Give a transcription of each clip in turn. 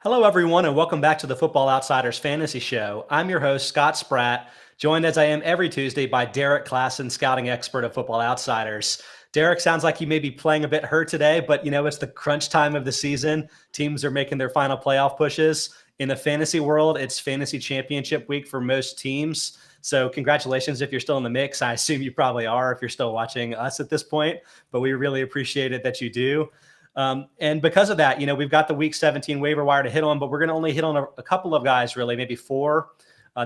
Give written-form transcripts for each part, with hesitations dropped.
Hello, everyone, and welcome back to the Football Outsiders Fantasy Show. I'm your host, Scott Spratt, joined as I am every Tuesday by Derrik Klassen, scouting expert of Football Outsiders. Derrik, sounds like you may be playing a bit hurt today, but it's the crunch time of the season. Teams are making their final playoff pushes. In the fantasy world, it's fantasy championship week for most teams. So congratulations if you're still in the mix. I assume you probably are if you're still watching us at this point, but we really appreciate it that you do. And because of that, we've got the week 17 waiver wire to hit on, but we're going to only hit on a couple of guys, really, maybe four.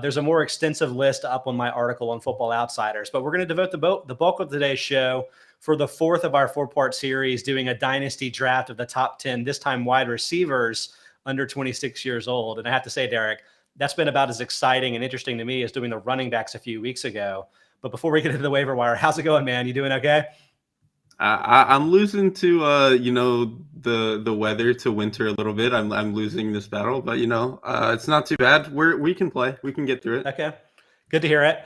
There's a more extensive list up on my article on Football Outsiders, but we're going to devote the bulk of today's show for the fourth of our four-part series, doing a dynasty draft of the top 10, this time wide receivers under 26 years old. And I have to say, Derrik, that's been about as exciting and interesting to me as doing the running backs a few weeks ago. But before we get into the waiver wire, how's it going, man? You doing okay? I'm losing to the weather to winter a little bit. I'm losing this battle, but it's not too bad. We can play. We can get through it. Okay, good to hear it.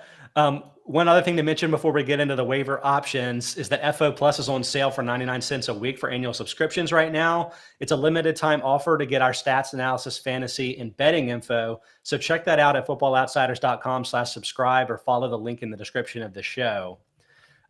One other thing to mention before we get into the waiver options is that FO Plus is on sale for 99 cents a week for annual subscriptions right now. It's a limited time offer to get our stats analysis, fantasy, and betting info. So check that out at footballoutsiders.com/subscribe or follow the link in the description of the show.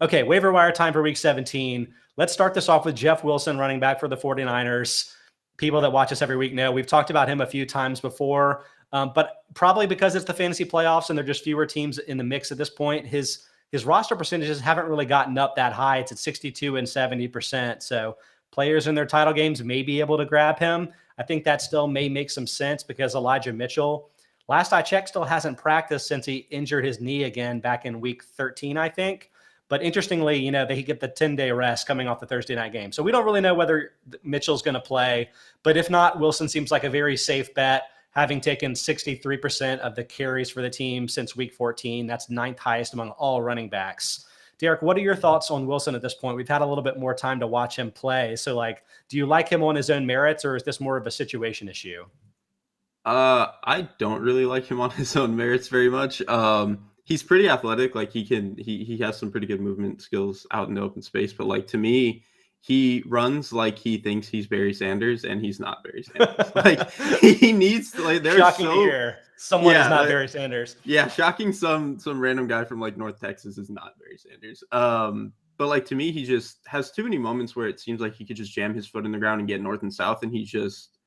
Okay, waiver wire time for week 17. Let's start this off with Jeff Wilson, running back for the 49ers. People that watch us every week know we've talked about him a few times before, but probably because it's the fantasy playoffs and there are just fewer teams in the mix at this point, his roster percentages haven't really gotten up that high. It's at 62 and 70%. So players in their title games may be able to grab him. I think that still may make some sense because Elijah Mitchell, last I checked, still hasn't practiced since he injured his knee again back in week 13, I think. But interestingly, they get the 10-day rest coming off the Thursday night game. So we don't really know whether Mitchell's going to play. But if not, Wilson seems like a very safe bet, having taken 63% of the carries for the team since week 14. That's ninth highest among all running backs. Derrik, what are your thoughts on Wilson at this point? We've had a little bit more time to watch him play. So, do you like him on his own merits, or is this more of a situation issue? I don't really like him on his own merits very much. He's pretty athletic. He has some pretty good movement skills out in the open space. But to me, he runs like he thinks he's Barry Sanders, and he's not Barry Sanders. He needs to there's shocking to hear someone is not Barry Sanders. Yeah, shocking. Some random guy from North Texas is not Barry Sanders. But to me, he just has too many moments where it seems like he could just jam his foot in the ground and get north and south, and he just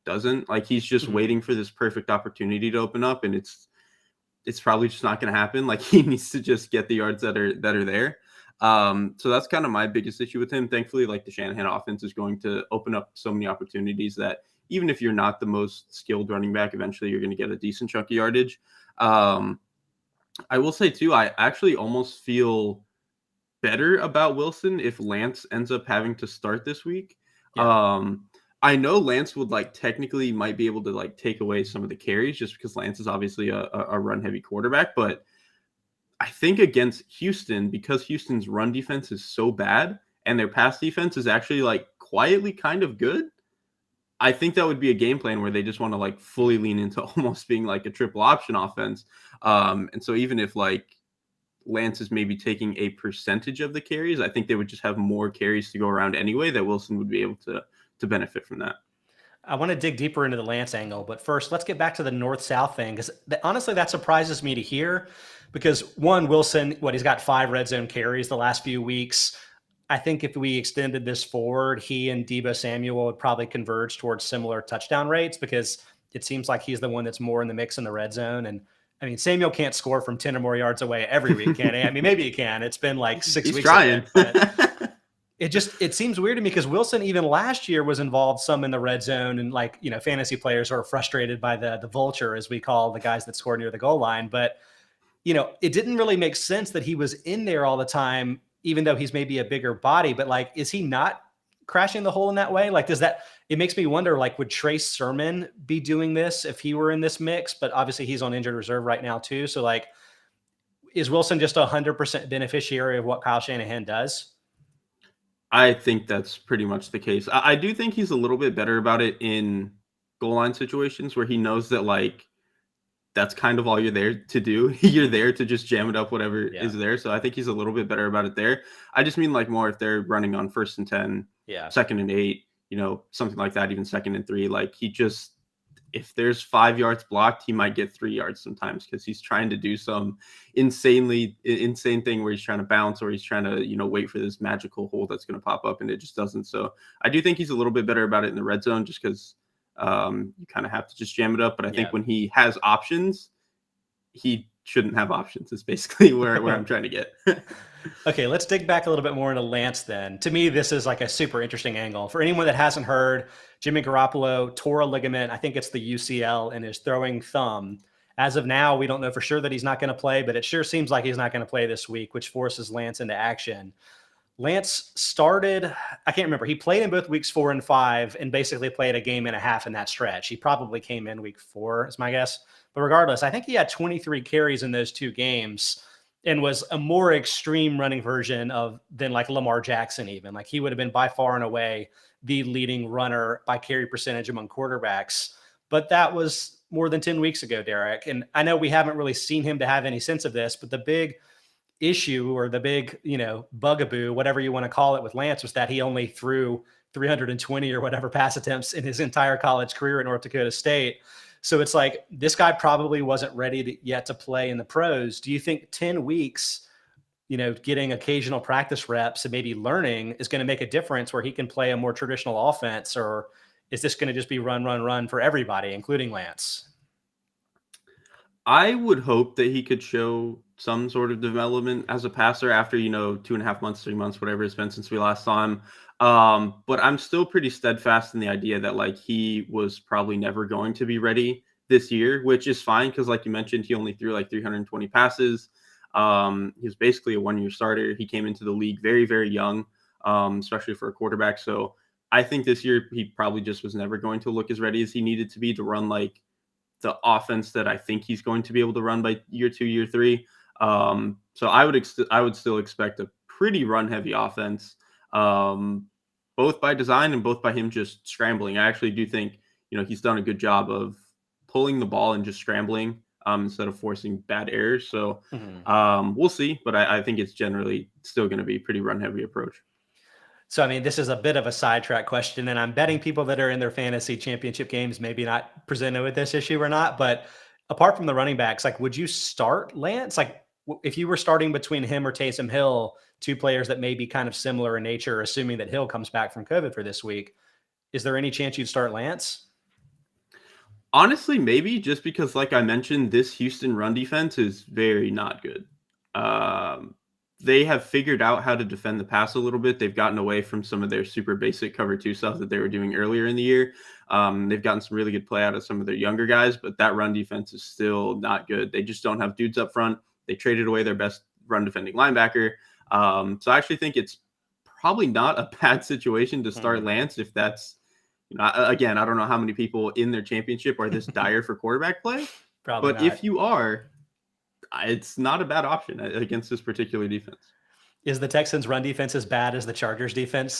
doesn't. He's just waiting for this perfect opportunity to open up, and it's probably just not going to happen. He needs to just get the yards that are there. So that's kind of my biggest issue with him. Thankfully, the Shanahan offense is going to open up so many opportunities that even if you're not the most skilled running back, eventually you're going to get a decent chunk of yardage. I will say too, I actually almost feel better about Wilson if Lance ends up having to start this week. Yeah. I know Lance would technically might be able to take away some of the carries just because Lance is obviously a run heavy quarterback. But I think against Houston, because Houston's run defense is so bad and their pass defense is actually quietly kind of good, I think that would be a game plan where they just want to fully lean into almost being a triple option offense. And so even if Lance is maybe taking a percentage of the carries, I think they would just have more carries to go around anyway, that Wilson would be able to benefit from that. I want to dig deeper into the Lance angle, but first let's get back to the north-south thing, because honestly that surprises me to hear, because one, Wilson, he's got 5 red zone carries the last few weeks. I think if we extended this forward, he and Deebo Samuel would probably converge towards similar touchdown rates, because it seems like he's the one that's more in the mix in the red zone. And I mean, Samuel can't score from 10 or more yards away every week, can he? I mean, maybe he can. It's been 6 weeks. Trying. It seems weird to me because Wilson even last year was involved some in the red zone, and fantasy players are frustrated by the vulture, as we call the guys that score near the goal line. But it didn't really make sense that he was in there all the time, even though he's maybe a bigger body. But is he not crashing the hole in that way? It makes me wonder, would Trace Sermon be doing this if he were in this mix? But obviously he's on injured reserve right now too. So is Wilson just 100% beneficiary of what Kyle Shanahan does? I think that's pretty much the case. I do think he's a little bit better about it in goal line situations where he knows that that's kind of all you're there to do. You're there to just jam it up, whatever is there. So I think he's a little bit better about it there. I just mean more if they're running on 1st and 10, 2nd and 8, something like that, even 2nd and 3. He just if there's 5 yards blocked, he might get 3 yards sometimes because he's trying to do some insane thing where he's trying to bounce or he's trying to, wait for this magical hole that's going to pop up and it just doesn't. So I do think he's a little bit better about it in the red zone just because you kind of have to just jam it up. But I think when he has options, he shouldn't have options. Is basically where I'm trying to get. Okay, let's dig back a little bit more into Lance then. To me, this is like a super interesting angle. For anyone that hasn't heard, Jimmy Garoppolo tore a ligament, I think it's the UCL, in his throwing thumb. As of now, we don't know for sure that he's not going to play, but it sure seems like he's not going to play this week, which forces Lance into action. Lance started, I can't remember, he played in both weeks 4 and 5 and basically played a game and a half in that stretch. He probably came in week 4 is my guess. But regardless, I think he had 23 carries in those 2 games and was a more extreme running version than like Lamar Jackson even. Like he would have been by far and away the leading runner by carry percentage among quarterbacks. But that was more than 10 weeks ago, Derek. And I know we haven't really seen him to have any sense of this, but the big issue or the big, bugaboo, whatever you want to call it with Lance was that he only threw 320 or whatever pass attempts in his entire college career at North Dakota State. So it's like this guy probably wasn't ready yet to play in the pros. Do you think 10 weeks, getting occasional practice reps and maybe learning is going to make a difference where he can play a more traditional offense? Or is this going to just be run for everybody, including Lance? I would hope that he could show some sort of development as a passer after, 2.5 months, 3 months, whatever it's been since we last saw him. But I'm still pretty steadfast in the idea that like he was probably never going to be ready this year, which is fine because like you mentioned, he only threw like 320 passes. He was basically a 1-year starter. He came into the league very, very young, especially for a quarterback. So I think this year he probably just was never going to look as ready as he needed to be to run like the offense that I think he's going to be able to run by year 2, year 3. So I would still expect a pretty run heavy offense, both by design and both by him just scrambling. I actually do think, he's done a good job of pulling the ball and just scrambling instead of forcing bad errors. So we'll see, but I think it's generally still going to be a pretty run heavy approach. So, I mean, this is a bit of a sidetrack question, and I'm betting people that are in their fantasy championship games maybe not presented with this issue or not. But apart from the running backs, like, would you start Lance? Like, if you were starting between him or Taysom Hill, 2 players that may be kind of similar in nature, assuming that Hill comes back from COVID for this week, is there any chance you'd start Lance? Honestly, maybe just because, like I mentioned, this Houston run defense is very not good. They have figured out how to defend the pass a little bit. They've gotten away from some of their super basic cover 2 stuff that they were doing earlier in the year. They've gotten some really good play out of some of their younger guys, but that run defense is still not good. They just don't have dudes up front. They traded away their best run defending linebacker. So I actually think it's probably not a bad situation to start Lance if that's, again, I don't know how many people in their championship are this dire for quarterback play. Probably but not. If you are, it's not a bad option against this particular defense. Is the Texans' run defense as bad as the Chargers'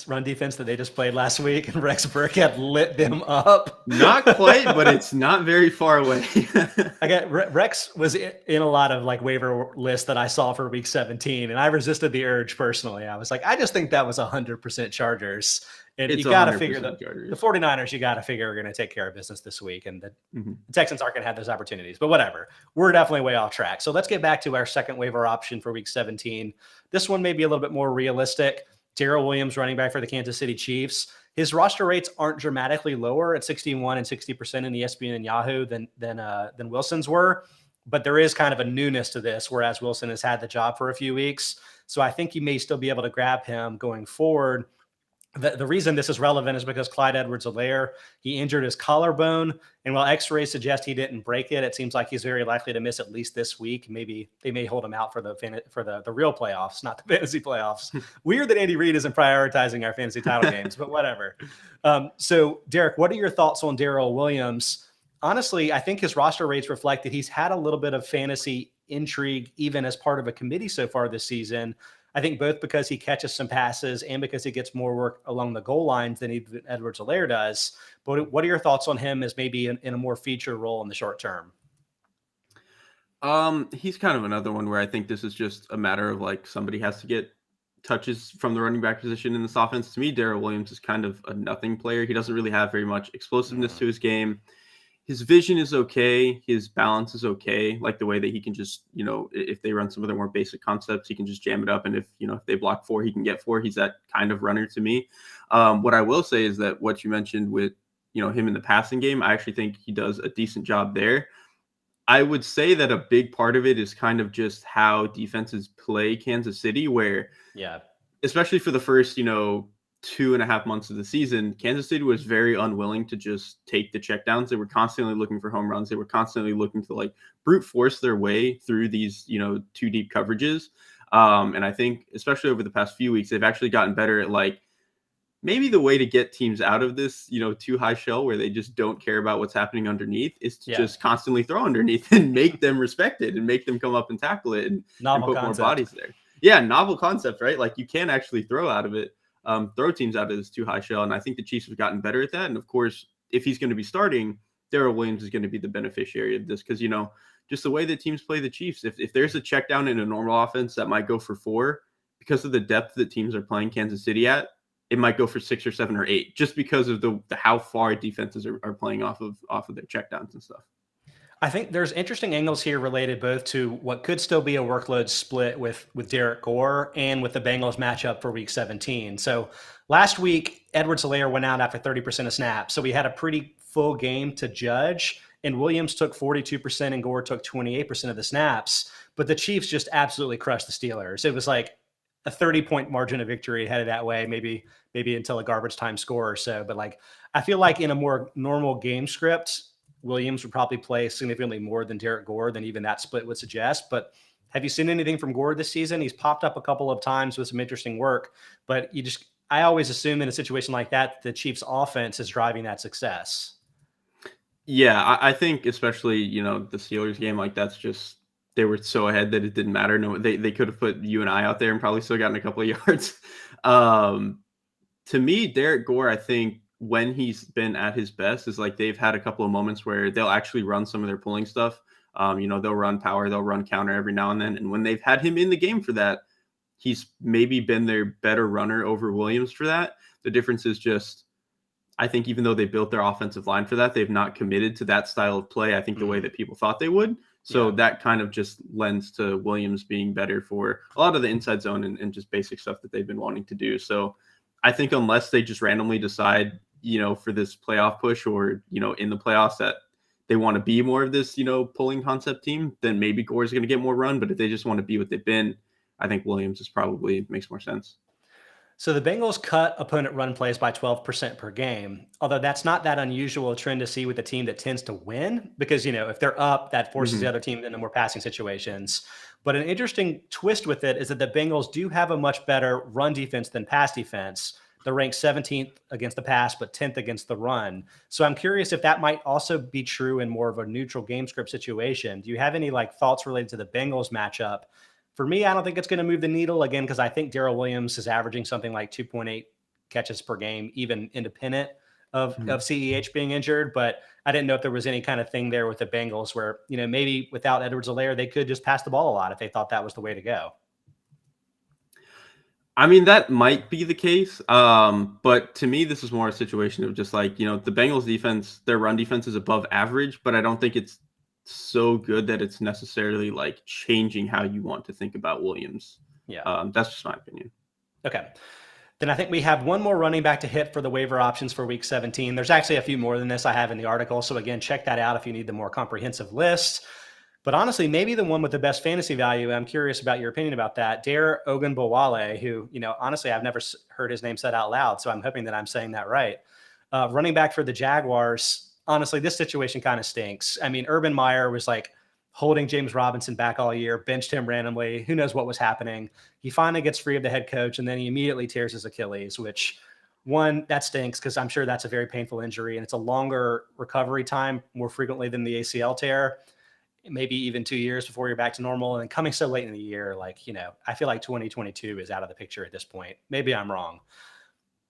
run defense that they just played last week? And Rex Burkhead lit them up. Not quite, but it's not very far away. Rex was in a lot of like waiver lists that I saw for week 17, and I resisted the urge personally. I was like, I just think that was 100% Chargers. And It's you got to figure the 49ers, you got to figure are going to take care of business this week. And the Texans aren't going to have those opportunities, but whatever. We're definitely way off track. So let's get back to our second waiver option for week 17. This one may be a little bit more realistic. Darrel Williams, running back for the Kansas City Chiefs. His roster rates aren't dramatically lower at 61 and 60% in ESPN and Yahoo than Wilson's were, but there is kind of a newness to this, whereas Wilson has had the job for a few weeks. So I think you may still be able to grab him going forward. The reason this is relevant is because Clyde Edwards-Helaire, he injured his collarbone, and while x-rays suggest he didn't break it, it seems like he's very likely to miss at least this week. Maybe they may hold him out for the real playoffs, not the fantasy playoffs. Weird that Andy Reid isn't prioritizing our fantasy title games, but whatever. So, Derek, what are your thoughts on Darrel Williams? Honestly, I think his roster rates reflect that he's had a little bit of fantasy intrigue even as part of a committee so far this season. I think both because he catches some passes and because he gets more work along the goal lines than even Edwards-Helaire does. But what are your thoughts on him as maybe in a more feature role in the short term? He's kind of another one where I think this is just a matter of like somebody has to get touches from the running back position in this offense. To me, Darrel Williams is kind of a nothing player. He doesn't really have very much explosiveness to his game. his vision is okay. His balance is okay. Like the way that he can just, if they run some of their more basic concepts, he can just jam it up. And if they block 4, he can get 4. He's that kind of runner to me. What I will say is that what you mentioned with, him in the passing game, I actually think he does a decent job there. I would say that a big part of it is kind of just how defenses play Kansas City, where, especially for the first, 2.5 months of the season, Kansas City was very unwilling to just take the checkdowns. They were constantly looking for home runs. They were constantly looking to like brute force their way through these, 2 deep coverages. And I think, especially over the past few weeks, they've actually gotten better at like, maybe the way to get teams out of this, too high shell where they just don't care about what's happening underneath is to just constantly throw underneath and make them respect it and make them come up and tackle it and put more bodies there. Yeah, novel concept, right? Like you can actually throw out of it, throw teams out of this too high shell. And I think the Chiefs have gotten better at that. And of course, if he's going to be starting, Darrel Williams is going to be the beneficiary of this because, just the way that teams play the Chiefs, if there's a check down in a normal offense that might go for 4, because of the depth that teams are playing Kansas City at, it might go for 6 or 7 or 8 just because of the how far defenses are playing off of their checkdowns and stuff. I think there's interesting angles here related both to what could still be a workload split with Derek Gore and with the Bengals matchup for week 17. So last week, Edwards-Helaire went out after 30% of snaps. So we had a pretty full game to judge, and Williams took 42% and Gore took 28% of the snaps. But the Chiefs just absolutely crushed the Steelers. It was like a 30-point margin of victory headed that way, maybe until a garbage time score or so. But like, I feel like in a more normal game script, Williams would probably play significantly more than Derek Gore than even that split would suggest. But have you seen anything from Gore this season? He's popped up a couple of times with some interesting work, but I always assume in a situation like that, the Chiefs offense is driving that success. Yeah, I think especially, the Steelers game, like that's just, they were so ahead that it didn't matter. No, they could have put you and I out there and probably still gotten a couple of yards. To me, Derek Gore, I think when he's been at his best is like they've had a couple of moments where they'll actually run some of their pulling stuff. They'll run power, they'll run counter every now and then. And when they've had him in the game for that, he's maybe been their better runner over Williams for that. The difference is just, I think even though they built their offensive line for that, they've not committed to that style of play, I think the way that people thought they would. So that kind of just lends to Williams being better for a lot of the inside zone and just basic stuff that they've been wanting to do. So I think unless they just randomly decide, for this playoff push or, in the playoffs that they want to be more of this, pulling concept team, then maybe Gore is going to get more run. But if they just want to be what they've been, I think Williams is probably makes more sense. So the Bengals cut opponent run plays by 12% per game, although that's not that unusual a trend to see with a team that tends to win because, if they're up, that forces the other team into more passing situations. But an interesting twist with it is that the Bengals do have a much better run defense than pass defense. They're ranked 17th against the pass, but 10th against the run. So I'm curious if that might also be true in more of a neutral game script situation. Do you have any thoughts related to the Bengals matchup? For me, I don't think it's going to move the needle again because I think Darrel Williams is averaging something like 2.8 catches per game, even independent of CEH being injured. But I didn't know if there was any kind of thing there with the Bengals where, maybe without Edwards-Helaire, they could just pass the ball a lot if they thought that was the way to go. I mean, that might be the case. But to me, this is more a situation of just like, the Bengals defense, their run defense is above average, but I don't think it's so good that it's necessarily like changing how you want to think about Williams. That's just my opinion. Okay. Then I think we have one more running back to hit for the waiver options for week 17. There's actually a few more than this I have in the article. So again, check that out if you need the more comprehensive list. But honestly, maybe the one with the best fantasy value, I'm curious about your opinion about that, Darrel Ogunbowale, who, honestly, I've never heard his name said out loud, so I'm hoping that I'm saying that right. Running back for the Jaguars, honestly, this situation kind of stinks. I mean, Urban Meyer was like holding James Robinson back all year, benched him randomly. Who knows what was happening? He finally gets free of the head coach, and then he immediately tears his Achilles, which, one, that stinks because I'm sure that's a very painful injury, and it's a longer recovery time more frequently than the ACL tear. Maybe even 2 years before you're back to normal, and coming so late in the year, I feel like 2022 is out of the picture at this point. Maybe I'm wrong,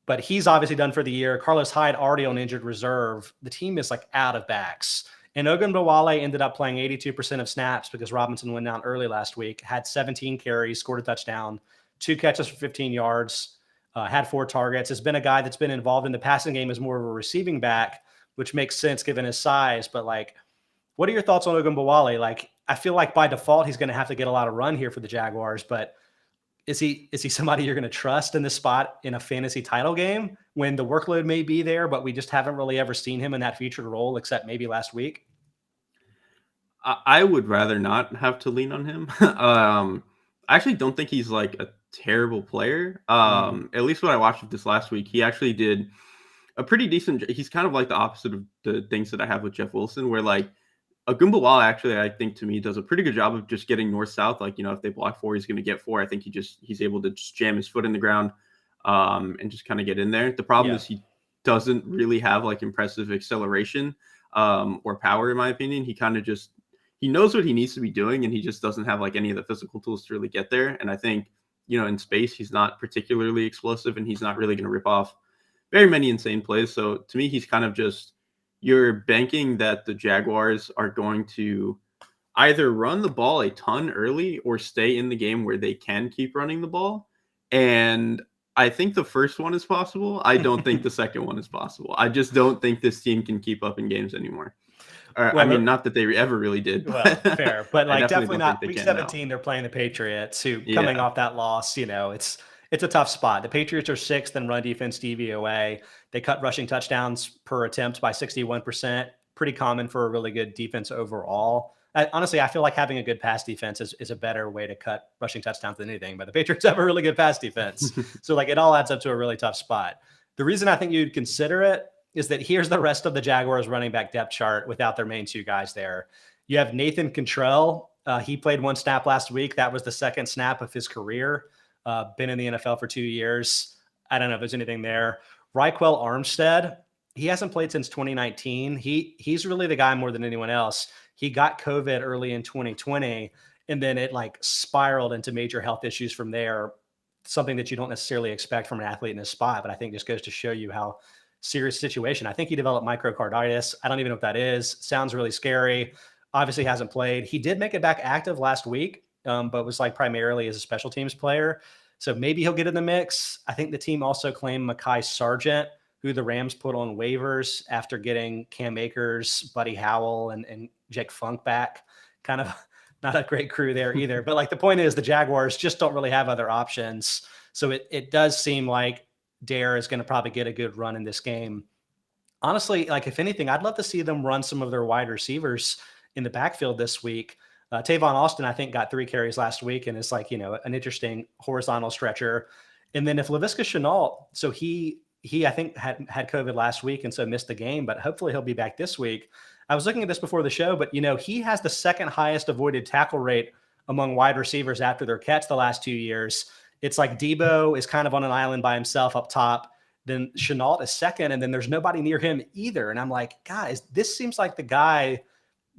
but he's obviously done for the year. Carlos Hyde already on injured reserve. The team is out of backs, and Ogunbowale ended up playing 82% of snaps because Robinson went down early last week, had 17 carries, scored a touchdown, 2 catches for 15 yards, had 4 targets. Has been a guy that's been involved in the passing game as more of a receiving back, which makes sense given his size. But like, what are your thoughts on Ogunbowale? Like, I feel like by default, he's going to have to get a lot of run here for the Jaguars, but is he somebody you're going to trust in this spot in a fantasy title game when the workload may be there, but we just haven't really ever seen him in that featured role except maybe last week? I would rather not have to lean on him. I actually don't think he's like a terrible player. At least what I watched of this last week, he actually did a pretty decent. He's kind of like the opposite of the things that I have with Jeff Wilson, where like Ogunbowale actually, I think to me does a pretty good job of just getting north south. Like, if they block 4, he's going to get 4. I think he's able to just jam his foot in the ground, and just kind of get in there. The problem is he doesn't really have like impressive acceleration, or power, in my opinion. He knows what he needs to be doing, and he just doesn't have like any of the physical tools to really get there. And I think, in space, he's not particularly explosive, and he's not really going to rip off very many insane plays. So to me, he's kind of just, you're banking that the Jaguars are going to either run the ball a ton early or stay in the game where they can keep running the ball. And I think the first one is possible. I don't think the second one is possible. I just don't think this team can keep up in games anymore. Not that they ever really did. Well, fair, but like definitely not. Week 17, they're playing the Patriots, who coming off that loss, it's a tough spot. The Patriots are 6th in run defense DVOA. They cut rushing touchdowns per attempt by 61%. Pretty common for a really good defense overall. Honestly, I feel like having a good pass defense is a better way to cut rushing touchdowns than anything. But the Patriots have a really good pass defense, so like it all adds up to a really tough spot. The reason I think you'd consider it is that here's the rest of the Jaguars running back depth chart without their main 2 guys there. You have Nathan Cantrell. He played 1 snap last week. That was the 2nd snap of his career. Been in the NFL for 2 years. I don't know if there's anything there. Raquel Armstead, he hasn't played since 2019. He's really the guy more than anyone else. He got COVID early in 2020, and then it like spiraled into major health issues from there, something that you don't necessarily expect from an athlete in this spot, but I think just goes to show you how serious situation. I think he developed microcarditis. I don't even know what that is. Sounds really scary. Obviously hasn't played. He did make it back active last week, but was like primarily as a special teams player. So maybe he'll get in the mix. I think the team also claimed Mekhi Sargent, who the Rams put on waivers after getting Cam Akers, Buddy Howell, and Jake Funk back. Kind of not a great crew there either. But like the point is the Jaguars just don't really have other options. So it does seem like Dare is going to probably get a good run in this game. Honestly, like if anything, I'd love to see them run some of their wide receivers in the backfield this week. Tavon Austin, I think, got 3 carries last week and is like, an interesting horizontal stretcher. And then if Laviska Shenault, so he I think had COVID last week and so missed the game, but hopefully he'll be back this week. I was looking at this before the show, but he has the 2nd highest avoided tackle rate among wide receivers after their catch the last 2 years. It's like Deebo is kind of on an island by himself up top. Then Shenault is 2nd, and then there's nobody near him either. And I'm like, guys, this seems like the guy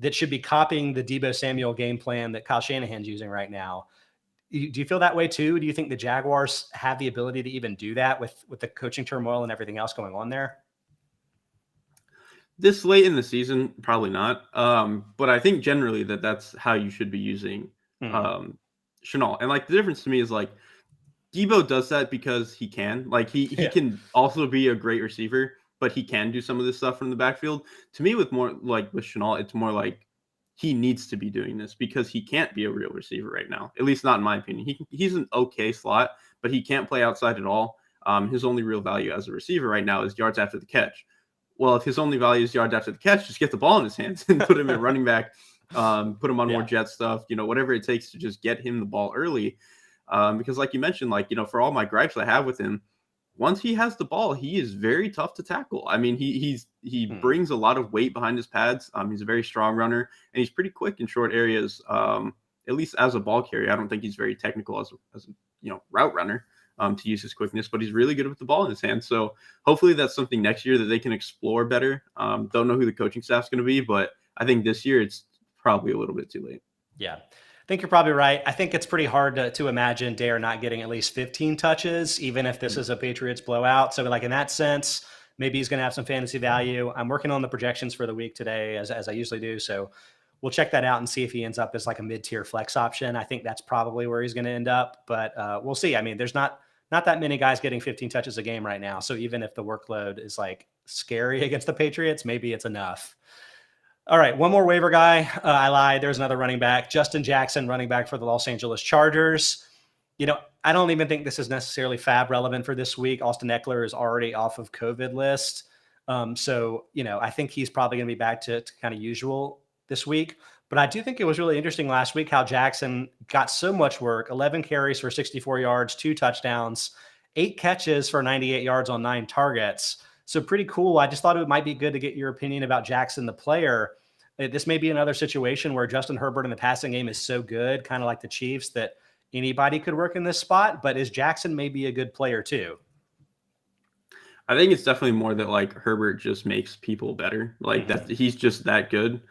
that should be copying the Deebo Samuel game plan that Kyle Shanahan's using right now. Do you feel that way too? Do you think the Jaguars have the ability to even do that with the coaching turmoil and everything else going on there? This late in the season, probably not. But I think generally that's how you should be using Shenault. And like the difference to me is like Deebo does that because he can. Like he can also be a great receiver, but he can do some of this stuff from the backfield. To me, with Shenault, it's more like he needs to be doing this because he can't be a real receiver right now. At least not in my opinion. He's an okay slot, but he can't play outside at all. His only real value as a receiver right now is yards after the catch. Well, if his only value is yards after the catch, just get the ball in his hands and put him at running back, put him on more jet stuff, whatever it takes to just get him the ball early. Because like you mentioned, for all my gripes I have with him, once he has the ball, he is very tough to tackle. I mean, he brings a lot of weight behind his pads. He's a very strong runner, and he's pretty quick in short areas. At least as a ball carrier, I don't think he's very technical as a route runner to use his quickness, but he's really good with the ball in his hands. So hopefully that's something next year that they can explore better. Don't know who the coaching staff's going to be, but I think this year it's probably a little bit too late. Yeah. I think you're probably right. I think it's pretty hard to imagine Dare not getting at least 15 touches, even if this is a Patriots blowout. So like in that sense, maybe he's going to have some fantasy value. I'm working on the projections for the week today as I usually do. So we'll check that out and see if he ends up as like a mid-tier flex option. I think that's probably where he's going to end up, but we'll see. I mean, there's not that many guys getting 15 touches a game right now. So even if the workload is like scary against the Patriots, maybe it's enough. All right, one more waiver guy. I lied. There's another running back, Justin Jackson, running back for the Los Angeles Chargers. I don't even think this is necessarily FAB relevant for this week. Austin Eckler is already off of COVID list. So, I think he's probably going to be back to kind of usual this week. But I do think it was really interesting last week how Jackson got so much work, 11 carries for 64 yards, 2 touchdowns, 8 catches for 98 yards on 9 targets. So pretty cool. I just thought it might be good to get your opinion about Jackson, the player. This may be another situation where Justin Herbert in the passing game is so good, kind of like the Chiefs, that anybody could work in this spot. But is Jackson maybe a good player too? I think it's definitely more that like Herbert just makes people better. Like that he's just that good.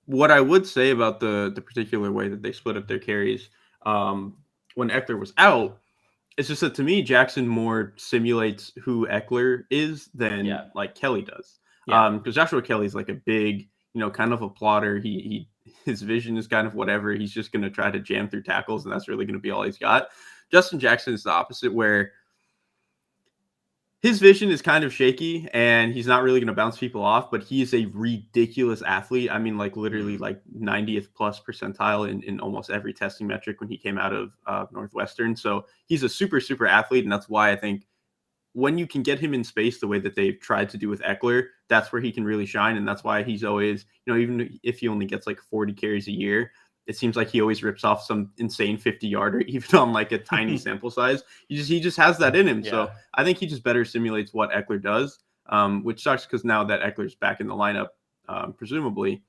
What I would say about the particular way that they split up their carries when Eckler was out, it's just that to me, Jackson more simulates who Eckler is than like Kelly does. Because Joshua Kelly's like a big, kind of a plotter. His vision is kind of whatever. He's just going to try to jam through tackles, and that's really going to be all he's got. Justin Jackson is the opposite, where his vision is kind of shaky and he's not really going to bounce people off, but he is a ridiculous athlete. I mean, like literally like 90th plus percentile in almost every testing metric when he came out of Northwestern. So he's a super, super athlete. And that's why I think when you can get him in space the way that they've tried to do with Eckler, that's where he can really shine. And that's why he's always, even if he only gets like 40 carries a year, it seems like he always rips off some insane 50-yarder, even on like a tiny sample size. He just has that in him. Yeah. So I think he just better simulates what Eckler does, which sucks because now that Eckler's back in the lineup, presumably,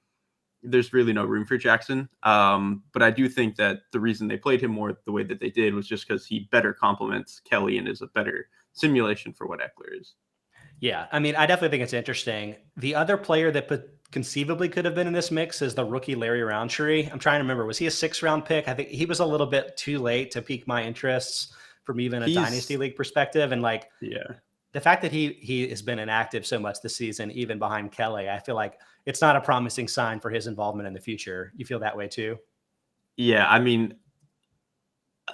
there's really no room for Jackson. But I do think that the reason they played him more the way that they did was just because he better complements Kelly and is a better simulation for what Eckler is. Yeah, I mean, I definitely think it's interesting. The other player that conceivably could have been in this mix is the rookie Larry Roundtree. I'm trying to remember, was he a 6th-round pick? I think he was a little bit too late to pique my interests from even a Dynasty League perspective. And the fact that he has been inactive so much this season, even behind Kelly, I feel like it's not a promising sign for his involvement in the future. You feel that way too? Yeah, I mean,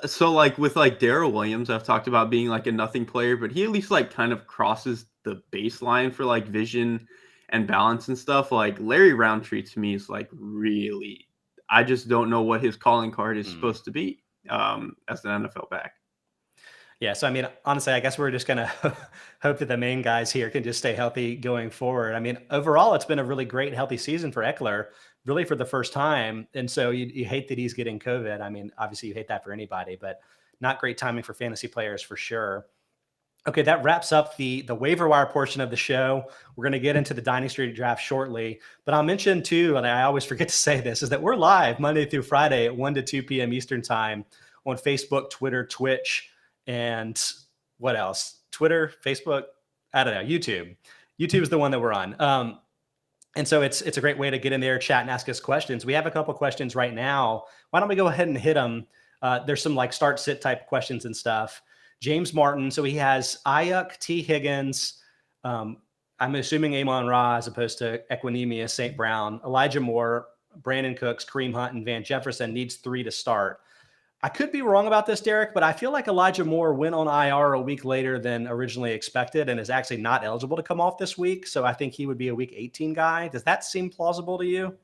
so like with like Darrel Williams, I've talked about being like a nothing player, but he at least like kind of crosses the baseline for like vision and balance and stuff. Like Larry Roundtree to me is like really, I just don't know what his calling card is supposed to be as an NFL back. Yeah, so I mean, honestly, I guess we're just going to hope that the main guys here can just stay healthy going forward. I mean, overall, it's been a really great, healthy season for Eckler, really for the first time. And so you hate that he's getting COVID. I mean, obviously you hate that for anybody, but not great timing for fantasy players for sure. Okay, that wraps up the waiver wire portion of the show. We're going to get into the Dynasty draft shortly, but I'll mention too, and I always forget to say this, is that we're live Monday through Friday at 1 to 2 p.m. Eastern time on Facebook, Twitter, Twitch, and what else? Twitter, Facebook, I don't know, YouTube. YouTube is the one that we're on. And so it's a great way to get in there, chat, and ask us questions. We have a couple questions right now. Why don't we go ahead and hit them? There's some like start sit type questions and stuff. James Martin, so he has Ayuk, T. Higgins, I'm assuming Amon-Ra as opposed to Equinemius, St. Brown, Elijah Moore, Brandon Cooks, Kareem Hunt, and Van Jefferson. Needs 3 to start. I could be wrong about this, Derek, but I feel like Elijah Moore went on IR a week later than originally expected and is actually not eligible to come off this week. So I think he would be a week 18 guy. Does that seem plausible to you?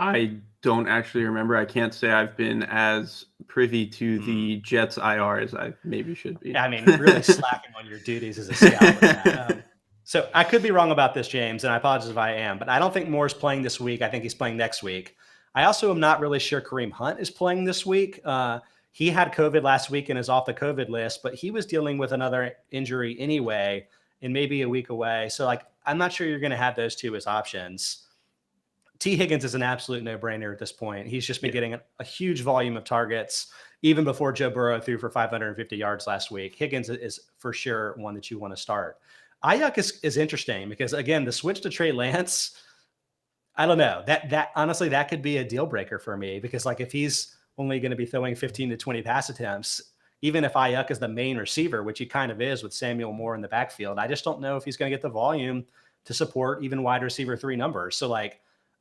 I don't actually remember. I can't say I've been as privy to the Jets IR as I maybe should be. I mean, really slacking on your duties as a scout. So I could be wrong about this, James, and I apologize if I am, but I don't think Moore's playing this week. I think he's playing next week. I also am not really sure Kareem Hunt is playing this week. He had COVID last week and is off the COVID list, but he was dealing with another injury anyway and maybe a week away. So I'm not sure you're going to have those two as options. T. Higgins is an absolute no-brainer at this point. He's just been getting a huge volume of targets even before Joe Burrow threw for 550 yards last week. Higgins is for sure one that you want to start. Ayuk is interesting because, again, the switch to Trey Lance, I don't know. That honestly, that could be a deal breaker for me because if he's only going to be throwing 15 to 20 pass attempts, even if Ayuk is the main receiver, which he kind of is with Samuel Moore in the backfield, I just don't know if he's going to get the volume to support even wide receiver 3 numbers. So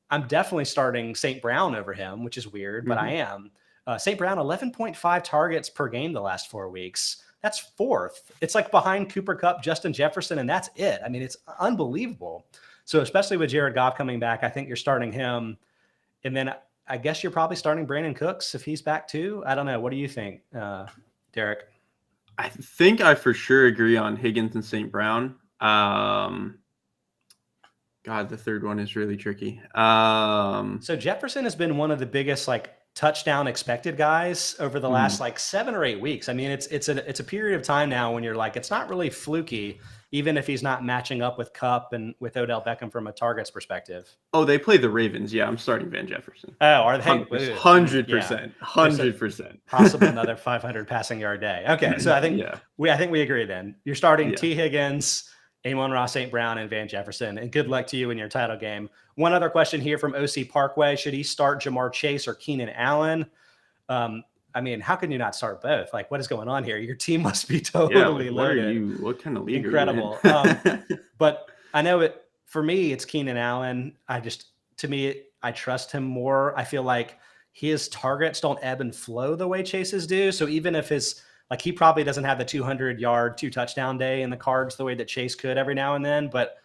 I'm definitely starting St. Brown over him, which is weird, but I am. St. Brown, 11.5 targets per game the last 4 weeks. that's fourth. It's like behind Cooper Kupp, Justin Jefferson, and that's it. I mean, it's unbelievable. So especially with Jared Goff coming back, I think you're starting him. And then I guess you're probably starting Brandon Cooks if he's back too. I don't know. What do you think, Derek? I think I for sure agree on Higgins and St. Brown. God, the third one is really tricky. So Jefferson has been one of the biggest like touchdown expected guys over the last like 7 or 8 weeks. I mean, it's a period of time now when you're like, it's not really fluky, even if he's not matching up with Kupp and with Odell Beckham from a targets perspective. Oh, they play the Ravens. Yeah, I'm starting Van Jefferson. Oh, are they? 100%. 100%. Possible another 500 passing yard day. Okay, so I think we agree then. You're starting T. Higgins, Amon-Ra St. Brown, and Van Jefferson. And good luck to you in your title game. One other question here from OC Parkway. Should he start Jamar Chase or Keenan Allen? I mean, how can you not start both? Like, what is going on here? Your team must be totally loaded. What kind of league Incredible. are you in? But I know for me, it's Keenan Allen. I trust him more. I feel like his targets don't ebb and flow the way Chase's do. So even if he probably doesn't have the 200-yard, 2-touchdown day in the cards the way that Chase could every now and then, but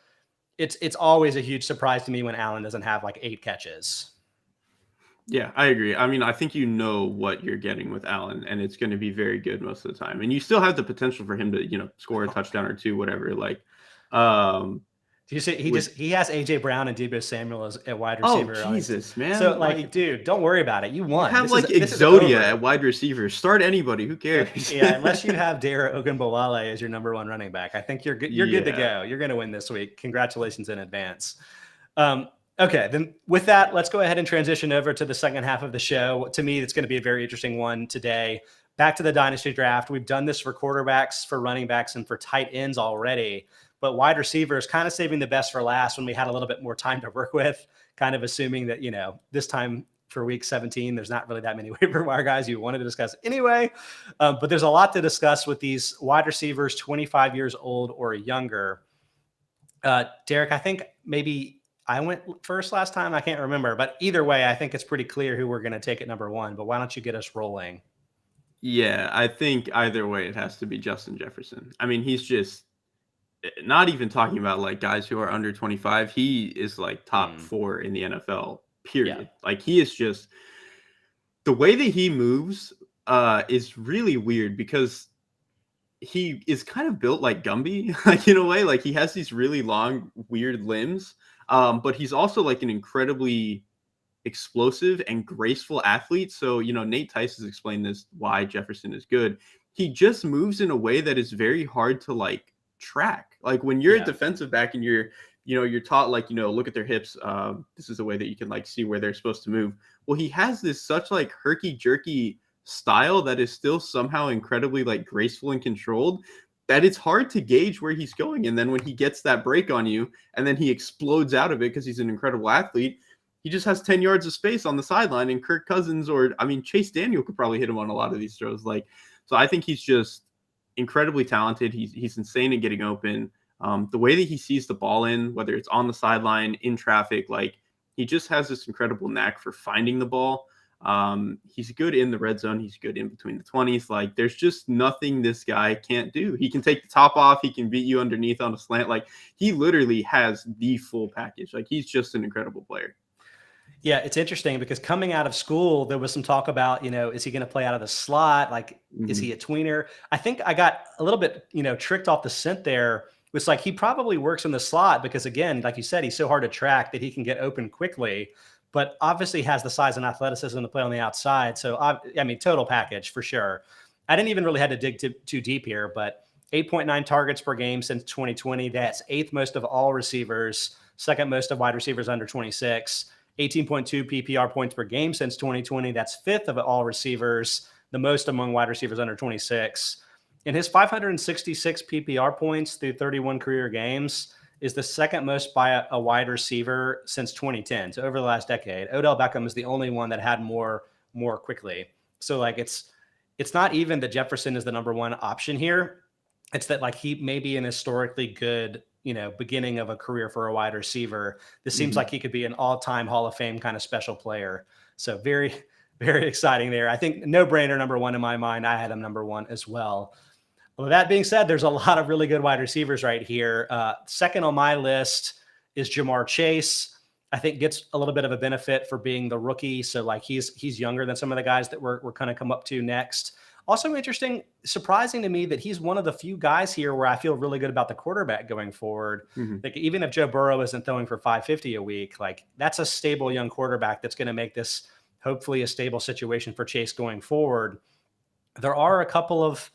it's always a huge surprise to me when Allen doesn't have like 8 catches. Yeah, I agree. I mean, I think you know what you're getting with Allen, and it's going to be very good most of the time. And you still have the potential for him to, score a touchdown or two, whatever. Like, do you see he has AJ Brown and Deebo Samuel as a wide receiver? Oh, Jesus, man. So dude, don't worry about it. You won. You have Exodia at wide receiver. Start anybody. Who cares? Yeah, unless you have Darrel Ogunbowale as your number 1 running back. I think you're good. You're good to go. You're going to win this week. Congratulations in advance. Okay, then with that, let's go ahead and transition over to the second half of the show. To me, it's going to be a very interesting one today. Back to the Dynasty draft. We've done this for quarterbacks, for running backs, and for tight ends already. But wide receivers, kind of saving the best for last when we had a little bit more time to work with, kind of assuming that, this time for week 17, there's not really that many waiver wire guys you wanted to discuss anyway. But there's a lot to discuss with these wide receivers, 25 years old or younger. Derek, I think maybe I went first last time. I can't remember. But either way, I think it's pretty clear who we're going to take at number 1. But why don't you get us rolling? Yeah, I think either way, it has to be Justin Jefferson. I mean, he's just not even talking about like guys who are under 25. He is like top 4 in the NFL, period. Yeah. Like he is just the way that he moves is really weird because he is kind of built like Gumby, like in a way, like he has these really long, weird limbs. But he's also like an incredibly explosive and graceful athlete. So, Nate Tice has explained this, why Jefferson is good. He just moves in a way that is very hard to like track. Like when you're a defensive back and you're taught like, look at their hips. This is a way that you can like see where they're supposed to move. Well, he has this such like herky jerky style that is still somehow incredibly like graceful and controlled that it's hard to gauge where he's going. And then when he gets that break on you and then he explodes out of it because he's an incredible athlete, he just has 10 yards of space on the sideline, and Kirk Cousins Chase Daniel could probably hit him on a lot of these throws. So I think he's just incredibly talented. He's insane at getting open. The way that he sees the ball in, whether it's on the sideline, in traffic, like he just has this incredible knack for finding the ball. He's good in the red zone. He's good in between the 20s. Like there's just nothing this guy can't do. He can take the top off. He can beat you underneath on a slant. Like he literally has the full package. Like he's just an incredible player. Yeah, it's interesting because coming out of school, there was some talk about, is he going to play out of the slot? Like, is he a tweener? I think I got a little bit, tricked off the scent there. It's like he probably works in the slot because, again, like you said, he's so hard to track that he can get open quickly, but obviously has the size and athleticism to play on the outside. So, total package for sure. I didn't even really have to dig too deep here, but 8.9 targets per game since 2020. That's 8th most of all receivers, 2nd most of wide receivers under 26. 18.2 PPR points per game since 2020. That's 5th of all receivers, the most among wide receivers under 26. And his 566 PPR points through 31 career games is the 2nd most by a wide receiver since 2010. So over the last decade, Odell Beckham is the only one that had more quickly. So like it's not even that Jefferson is the number 1 option here. It's that like he may be an historically good beginning of a career for a wide receiver. This seems like he could be an all-time Hall of Fame kind of special player. So very, very exciting there. I think no brainer number 1 in my mind. I had him number 1 as well. Well, that being said, there's a lot of really good wide receivers right here. Second on my list is Jamar Chase. I think gets a little bit of a benefit for being the rookie. So like he's younger than some of the guys that we're kind of come up to next. Also interesting, surprising to me that he's one of the few guys here where I feel really good about the quarterback going forward. Like even if Joe Burrow isn't throwing for 550 a week, like that's a stable young quarterback that's going to make this hopefully a stable situation for Chase going forward. There are a couple of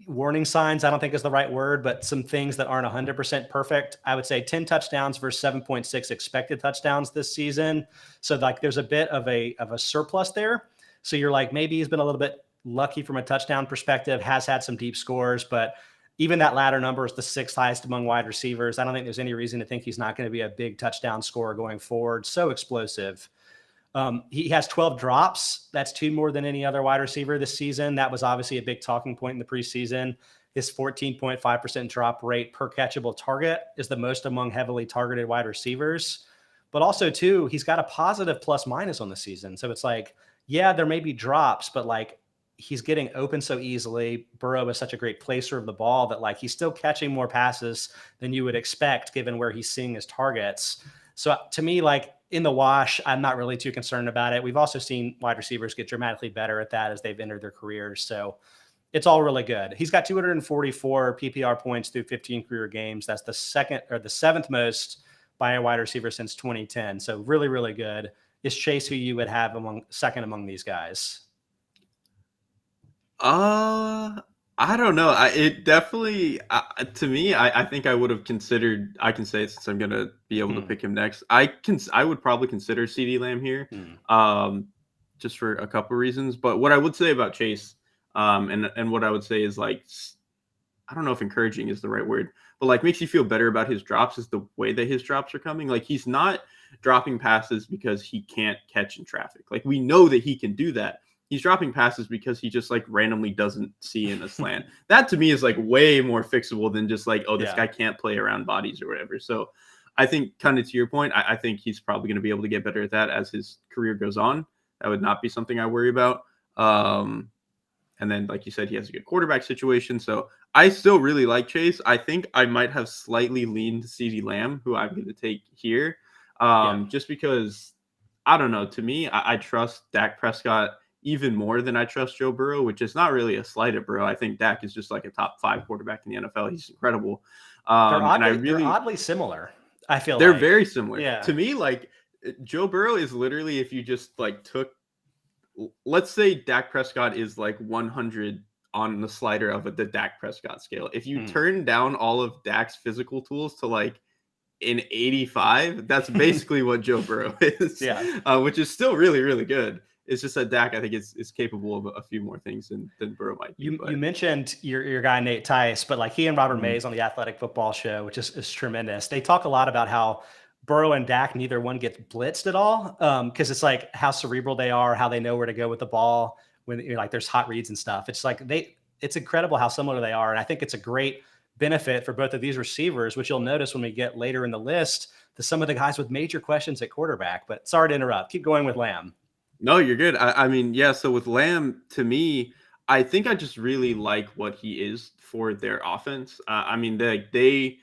warning signs, I don't think is the right word, but some things that aren't 100% perfect. I would say 10 touchdowns versus 7.6 expected touchdowns this season. So like there's a bit of a surplus there. So you're like, maybe he's been a little bit lucky from a touchdown perspective, has had some deep scores, but even that latter number is the sixth highest among wide receivers. I don't think there's any reason to think he's not going to be a big touchdown scorer going forward. So explosive. He has 12 drops. That's 2 more than any other wide receiver this season. That was obviously a big talking point in the preseason. His 14.5% drop rate per catchable target is the most among heavily targeted wide receivers. But also, too, he's got a positive plus minus on the season. So it's like, yeah, there may be drops, but like he's getting open so easily. Burrow is such a great placer of the ball that like he's still catching more passes than you would expect given where he's seeing his targets. So to me, like in the wash, I'm not really too concerned about it. We've also seen wide receivers get dramatically better at that as they've entered their careers. So it's all really good. He's got 244 PPR points through 15 career games. That's the seventh most by a wide receiver since 2010. So really, really good. Is Chase who you would have second among these guys? I don't know. It definitely, to me, I think I would have considered, I can say it since I'm going to be able to pick him next. I would probably consider CeeDee Lamb here, just for a couple reasons. But what I would say about Chase, and what I would say is like, I don't know if encouraging is the right word, but like makes you feel better about his drops is the way that his drops are coming. Like he's not dropping passes because he can't catch in traffic. Like we know that he can do that. He's dropping passes because he just like randomly doesn't see in a slant. That to me is like way more fixable than just like, oh, this guy can't play around bodies or whatever. So I think kind of to your point, I think he's probably going to be able to get better at that as his career goes on. That would not be something I worry about. And then, like you said, he has a good quarterback situation. So I still really like Chase. I think I might have slightly leaned to CeeDee Lamb, who I'm going to take here. Just because, I don't know, to me, I trust Dak Prescott even more than I trust Joe Burrow, which is not really a slight at Burrow. I think Dak is just like a top 5 quarterback in the NFL. He's incredible. They're oddly similar. I feel they're very similar. Yeah. To me, like Joe Burrow is literally, if you just like took, let's say Dak Prescott is like 100 on the slider of the Dak Prescott scale. If you turn down all of Dak's physical tools to like an 85, that's basically what Joe Burrow is. Which is still really, really good. It's just that Dak, I think, is capable of a few more things than Burrow might be. You mentioned your guy, Nate Tice, but like he and Robert Mays on the Athletic Football Show, which is tremendous. They talk a lot about how Burrow and Dak, neither one gets blitzed at all. Because it's like how cerebral they are, how they know where to go with the ball when like there's hot reads and stuff. It's like it's incredible how similar they are. And I think it's a great benefit for both of these receivers, which you'll notice when we get later in the list to some of the guys with major questions at quarterback. But sorry to interrupt. Keep going with Lamb. No, you're good. I mean, yeah. So with Lamb, to me, I think I just really like what he is for their offense. I mean, they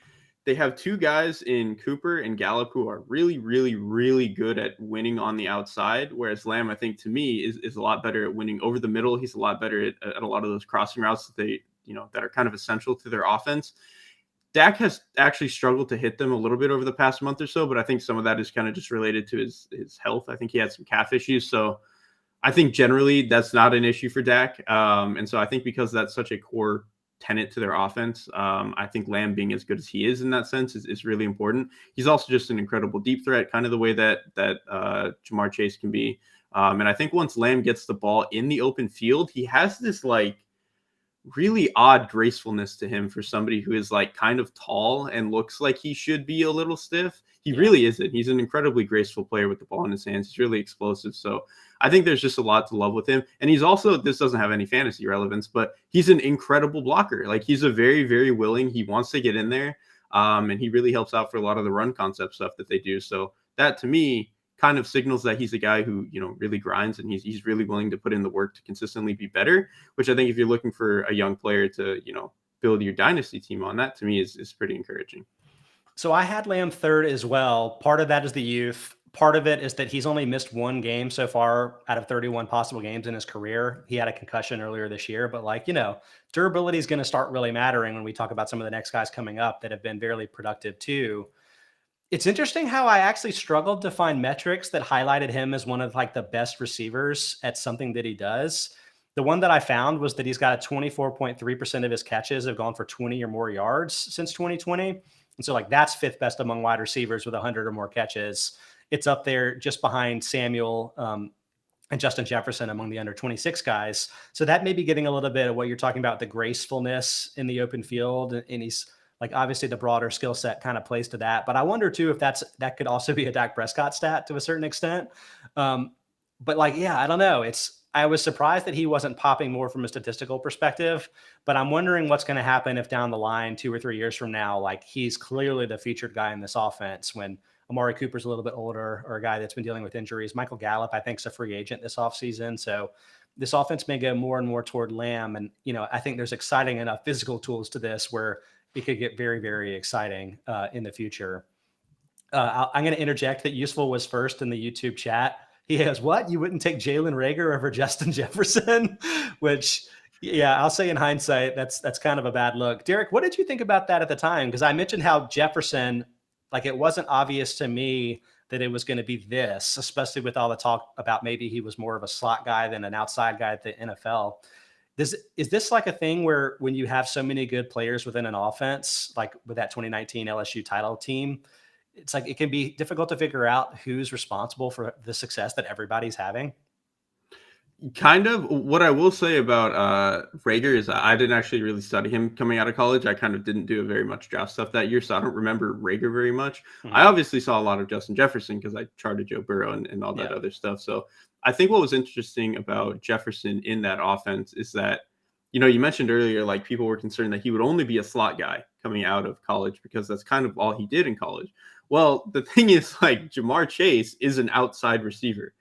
have 2 guys in Cooper and Gallup who are really, really, really good at winning on the outside. Whereas Lamb, I think to me, is a lot better at winning over the middle. He's a lot better at a lot of those crossing routes that that are kind of essential to their offense. Dak has actually struggled to hit them a little bit over the past month or so, but I think some of that is kind of just related to his health. I think he had some calf issues. So I think generally that's not an issue for Dak. And so I think because that's such a core tenet to their offense, I think Lamb being as good as he is in that sense is really important. He's also just an incredible deep threat, kind of the way that Jamar Chase can be. And I think once Lamb gets the ball in the open field, he has this like really odd gracefulness to him for somebody who is like kind of tall and looks like he should be a little stiff. He really isn't. He's an incredibly graceful player with the ball in his hands. He's really explosive. So I think there's just a lot to love with him. And he's also, this doesn't have any fantasy relevance, but he's an incredible blocker. Like he's a very, very willing, he wants to get in there. And he really helps out for a lot of the run concept stuff that they do. So that to me kind of signals that he's a guy who, really grinds, and he's really willing to put in the work to consistently be better, which I think if you're looking for a young player to, build your dynasty team on, that to me is pretty encouraging. So I had Lamb third as well. Part of that is the youth. Part of it is that he's only missed one game so far out of 31 possible games in his career. He had a concussion earlier this year, but durability is going to start really mattering when we talk about some of the next guys coming up that have been fairly productive too. It's interesting how I actually struggled to find metrics that highlighted him as one of the best receivers at something that he does. The one that I found was that he's got a 24.3% of his catches have gone for 20 or more yards since 2020. And so that's fifth best among wide receivers with 100 or more catches. It's up there just behind Samuel and Justin Jefferson among the under 26 guys. So that may be getting a little bit of what you're talking about, the gracefulness in the open field. And he's obviously the broader skill set kind of plays to that. But I wonder too, if that could also be a Dak Prescott stat to a certain extent. But I don't know. I was surprised that he wasn't popping more from a statistical perspective, but I'm wondering what's going to happen if down the line, 2 or 3 years from now, he's clearly the featured guy in this offense when Amari Cooper's a little bit older, or a guy that's been dealing with injuries. Michael Gallup, I think, is a free agent this offseason. So this offense may go more and more toward Lamb. And, I think there's exciting enough physical tools to this where it could get very, very exciting in the future. I'm going to interject that Useful was first in the YouTube chat. He has, what? You wouldn't take Jalen Reagor over Justin Jefferson? Which, yeah, I'll say in hindsight, that's kind of a bad look. Derrik, what did you think about that at the time? Because I mentioned how Jefferson, it wasn't obvious to me that it was going to be this, especially with all the talk about maybe he was more of a slot guy than an outside guy at the NFL. Is this a thing where when you have so many good players within an offense, like with that 2019 LSU title team, it's it can be difficult to figure out who's responsible for the success that everybody's having? Kind of. What I will say about Reagor is I didn't actually really study him coming out of college. I kind of didn't do very much draft stuff that year, so I don't remember Reagor very much. Mm-hmm. I obviously saw a lot of Justin Jefferson because I charted Joe Burrow and all that other stuff. So I think what was interesting about Jefferson in that offense is that, you mentioned earlier, people were concerned that he would only be a slot guy coming out of college because that's kind of all he did in college. Well, the thing is, Jamar Chase is an outside receiver.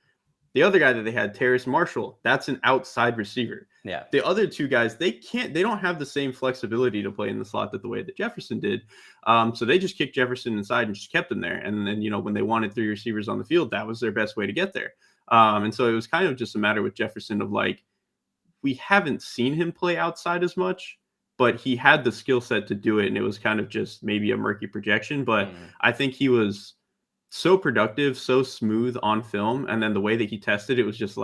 The other guy that they had, Terrace Marshall, that's an outside receiver. Yeah. The other two guys, they don't have the same flexibility to play in the slot the way that Jefferson did. So they just kicked Jefferson inside and just kept him there. And then, when they wanted 3 receivers on the field, that was their best way to get there. And so it was kind of just a matter with Jefferson of we haven't seen him play outside as much, but he had the skill set to do it. And it was kind of just maybe a murky projection. But I think he was so productive, so smooth on film. And then the way that he tested, it was just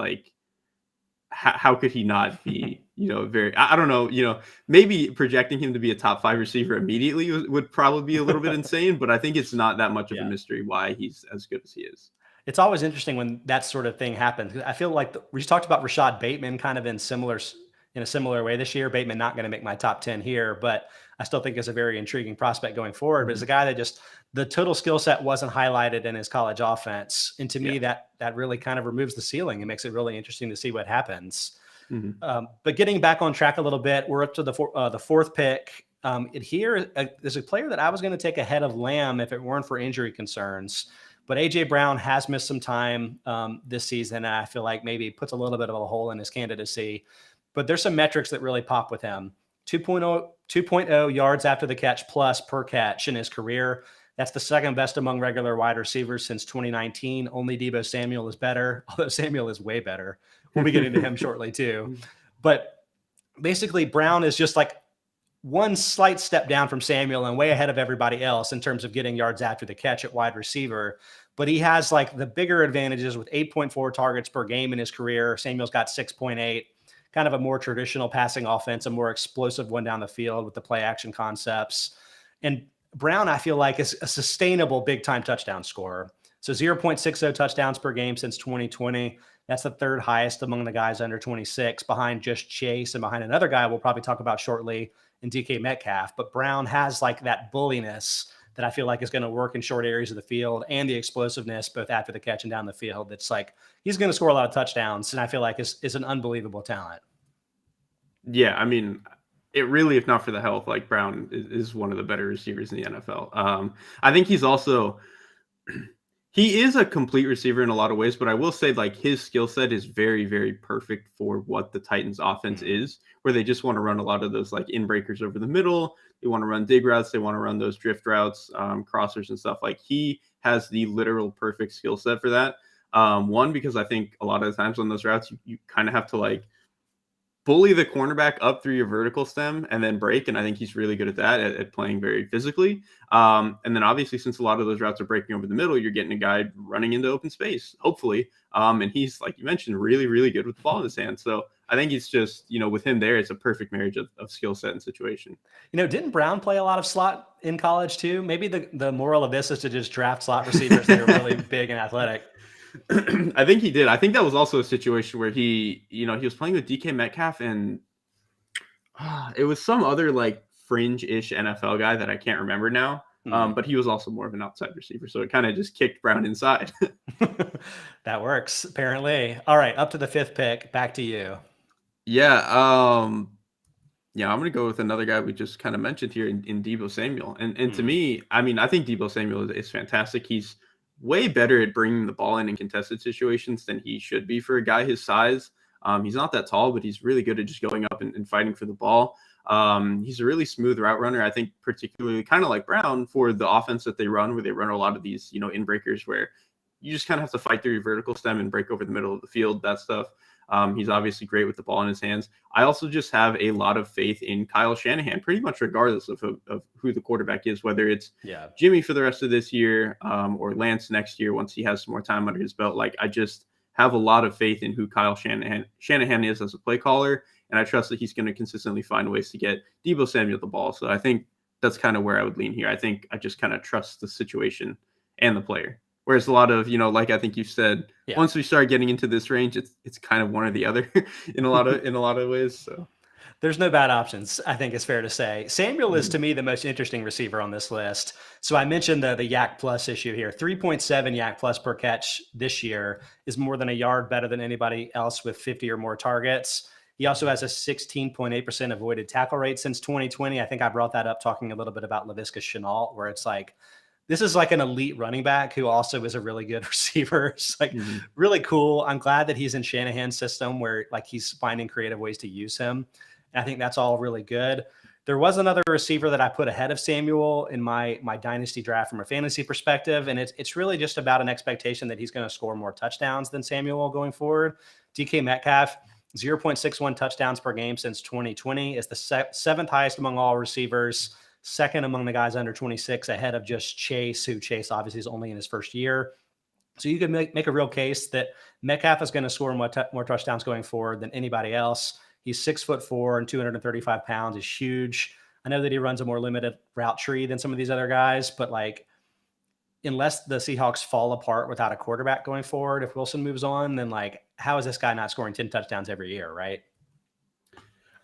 how could he not be, very, I don't know, maybe projecting him to be a top 5 receiver immediately would probably be a little bit insane, but I think it's not that much of a mystery why he's as good as he is. It's always interesting when that sort of thing happens. I feel we talked about Rashad Bateman kind of in a similar way this year. Bateman not going to make my top 10 here, but I still think is a very intriguing prospect going forward. But it's a guy that just the total skill set wasn't highlighted in his college offense. And to me, that really kind of removes the ceiling and makes it really interesting to see what happens. Mm-hmm. But getting back on track a little bit, we're up to the fourth pick. There's a player that I was going to take ahead of Lamb if it weren't for injury concerns. But A.J. Brown has missed some time this season. And I feel like maybe puts a little bit of a hole in his candidacy. But there's some metrics that really pop with him. 2.0 yards after the catch plus per catch in his career. That's the second best among regular wide receivers since 2019. Only Deebo Samuel is better, although Samuel is way better. We'll be getting to him shortly too. But basically, Brown is just one slight step down from Samuel and way ahead of everybody else in terms of getting yards after the catch at wide receiver. But he has the bigger advantages with 8.4 targets per game in his career. Samuel's got 6.8. Kind of a more traditional passing offense, a more explosive one down the field with the play action concepts. And Brown, I feel is a sustainable big time touchdown scorer. So 0.60 touchdowns per game since 2020. That's the third highest among the guys under 26, behind just Chase and behind another guy we'll probably talk about shortly in DK Metcalf. But Brown has that bulliness that I feel is going to work in short areas of the field, and the explosiveness both after the catch and down the field. That's he's going to score a lot of touchdowns, and I feel is an unbelievable talent. Yeah, I mean, it really, if not for the health, Brown is one of the better receivers in the NFL. I think he's also He is a complete receiver in a lot of ways, but I will say like his skill set is very, very perfect for what the Titans offense is, where they just want to run a lot of those like in breakers over the middle. They want to run dig routes. They want to run those drift routes, crossers and stuff. Like he has the literal perfect skill set for that. One, because I think a lot of the times on those routes, you kind of have to like bully the cornerback up through your vertical stem and then break. And I think he's really good at that, at playing very physically. And then obviously, since a lot of those routes are breaking over the middle, you're getting a guy running into open space, hopefully. And he's, like you mentioned, really, really good with the ball in his hand. So I think it's just, with him there, it's a perfect marriage of skill set and situation. Didn't Brown play a lot of slot in college too? Maybe the moral of this is to just draft slot receivers that are really big and athletic. I think he did. I think that was also a situation where he was playing with DK Metcalf and it was some other like fringe-ish NFL guy that I can't remember now. But he was also more of an outside receiver. So it kind of just kicked Brown inside. That works, apparently. All right, up to the 5th pick. Back to you. Yeah. I'm going to go with another guy we just kind of mentioned here in Deebo Samuel. And to me, I think Deebo Samuel is fantastic. He's way better at bringing the ball in contested situations than he should be for a guy his size. He's not that tall, but he's really good at just going up and fighting for the ball. He's a really smooth route runner. I think particularly kind of like Brown for the offense that they run, where they run a lot of these, in breakers where you just kind of have to fight through your vertical stem and break over the middle of the field, that stuff. He's obviously great with the ball in his hands. I also just have a lot of faith in Kyle Shanahan, pretty much regardless of who the quarterback is, whether it's Jimmy for the rest of this year or Lance next year once he has some more time under his belt. Like I just have a lot of faith in who Kyle Shanahan is as a play caller, and I trust that he's going to consistently find ways to get Deebo Samuel the ball. So I think that's kind of where I would lean here. I think I just kind of trust the situation and the player. Whereas a lot of, like I think you said, once we start getting into this range, it's kind of one or the other in a lot of ways. So there's no bad options, I think it's fair to say. Samuel is to me the most interesting receiver on this list. So I mentioned the Yak Plus issue here. 3.7 Yak Plus per catch this year is more than a yard better than anybody else with 50 or more targets. He also has a 16.8% avoided tackle rate since 2020. I think I brought that up talking a little bit about Laviska Shenault, where it's like, this is like an elite running back who also is a really good receiver. It's like really cool. I'm glad that he's in Shanahan's system where like he's finding creative ways to use him. And I think that's all really good. There was another receiver that I put ahead of Samuel in my Dynasty draft from a fantasy perspective. And it's really just about an expectation that he's going to score more touchdowns than Samuel going forward. DK Metcalf, 0.61 touchdowns per game since 2020 is the 7th highest among all receivers. Second among the guys under 26, ahead of just Chase, who Chase obviously is only in his first year. So you could make a real case that Metcalf is going to score more touchdowns going forward than anybody else. He's 6'4" and 235 pounds. He's huge. I know that he runs a more limited route tree than some of these other guys, but like, unless the Seahawks fall apart without a quarterback going forward, if Wilson moves on, then like, how is this guy not scoring 10 touchdowns every year, right?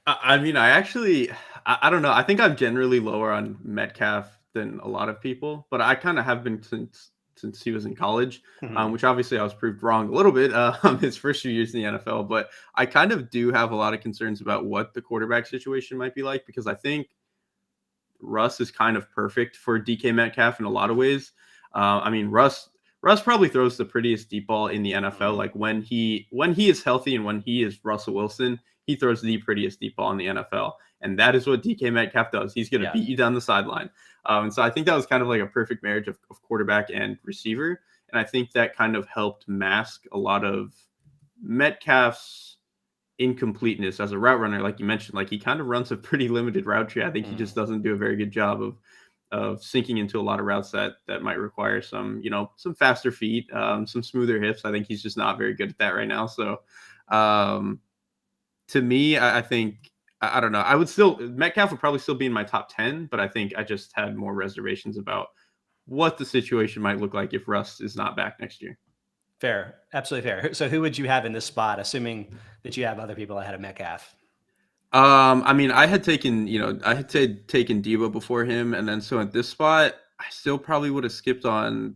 I don't know. I think I'm generally lower on Metcalf than a lot of people, but I kind of have been since he was in college, which obviously I was proved wrong a little bit his first few years in the NFL. But I kind of do have a lot of concerns about what the quarterback situation might be like, because I think Russ is kind of perfect for DK Metcalf in a lot of ways. Russ probably throws the prettiest deep ball in the NFL. Like when he is healthy and when he is Russell Wilson, he throws the prettiest deep ball in the NFL. And that is what DK Metcalf does. He's going to beat you down the sideline. And so I think that was kind of like a perfect marriage of quarterback and receiver. And I think that kind of helped mask a lot of Metcalf's incompleteness as a route runner. Like you mentioned, like he kind of runs a pretty limited route tree. I think he just doesn't do a very good job of sinking into a lot of routes that might require some faster feet, some smoother hips. I think he's just not very good at that right now. So to me, I think, I don't know. Metcalf would probably still be in my top 10, but I think I just had more reservations about what the situation might look like if Russ is not back next year. Fair. Absolutely fair. So who would you have in this spot, assuming that you have other people ahead of Metcalf? I had taken Deebo before him. And then so at this spot, I still probably would have skipped on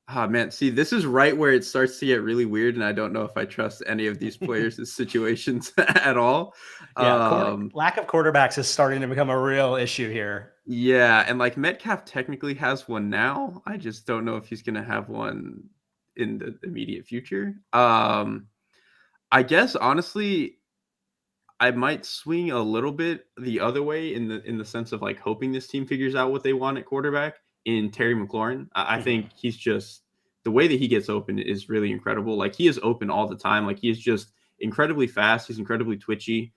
Ah, man, see, this is right where it starts to get really weird, and I don't know if I trust any of these players' situations at all. Yeah, lack of quarterbacks is starting to become a real issue here. Yeah, and like Metcalf technically has one now. I just don't know if he's gonna have one in the immediate future. I guess honestly, I might swing a little bit the other way in the sense of like hoping this team figures out what they want at quarterback in Terry McLaurin. I think he's just the way that he gets open is really incredible. Like he is open all the time. Like he is just incredibly fast. He's incredibly twitchy.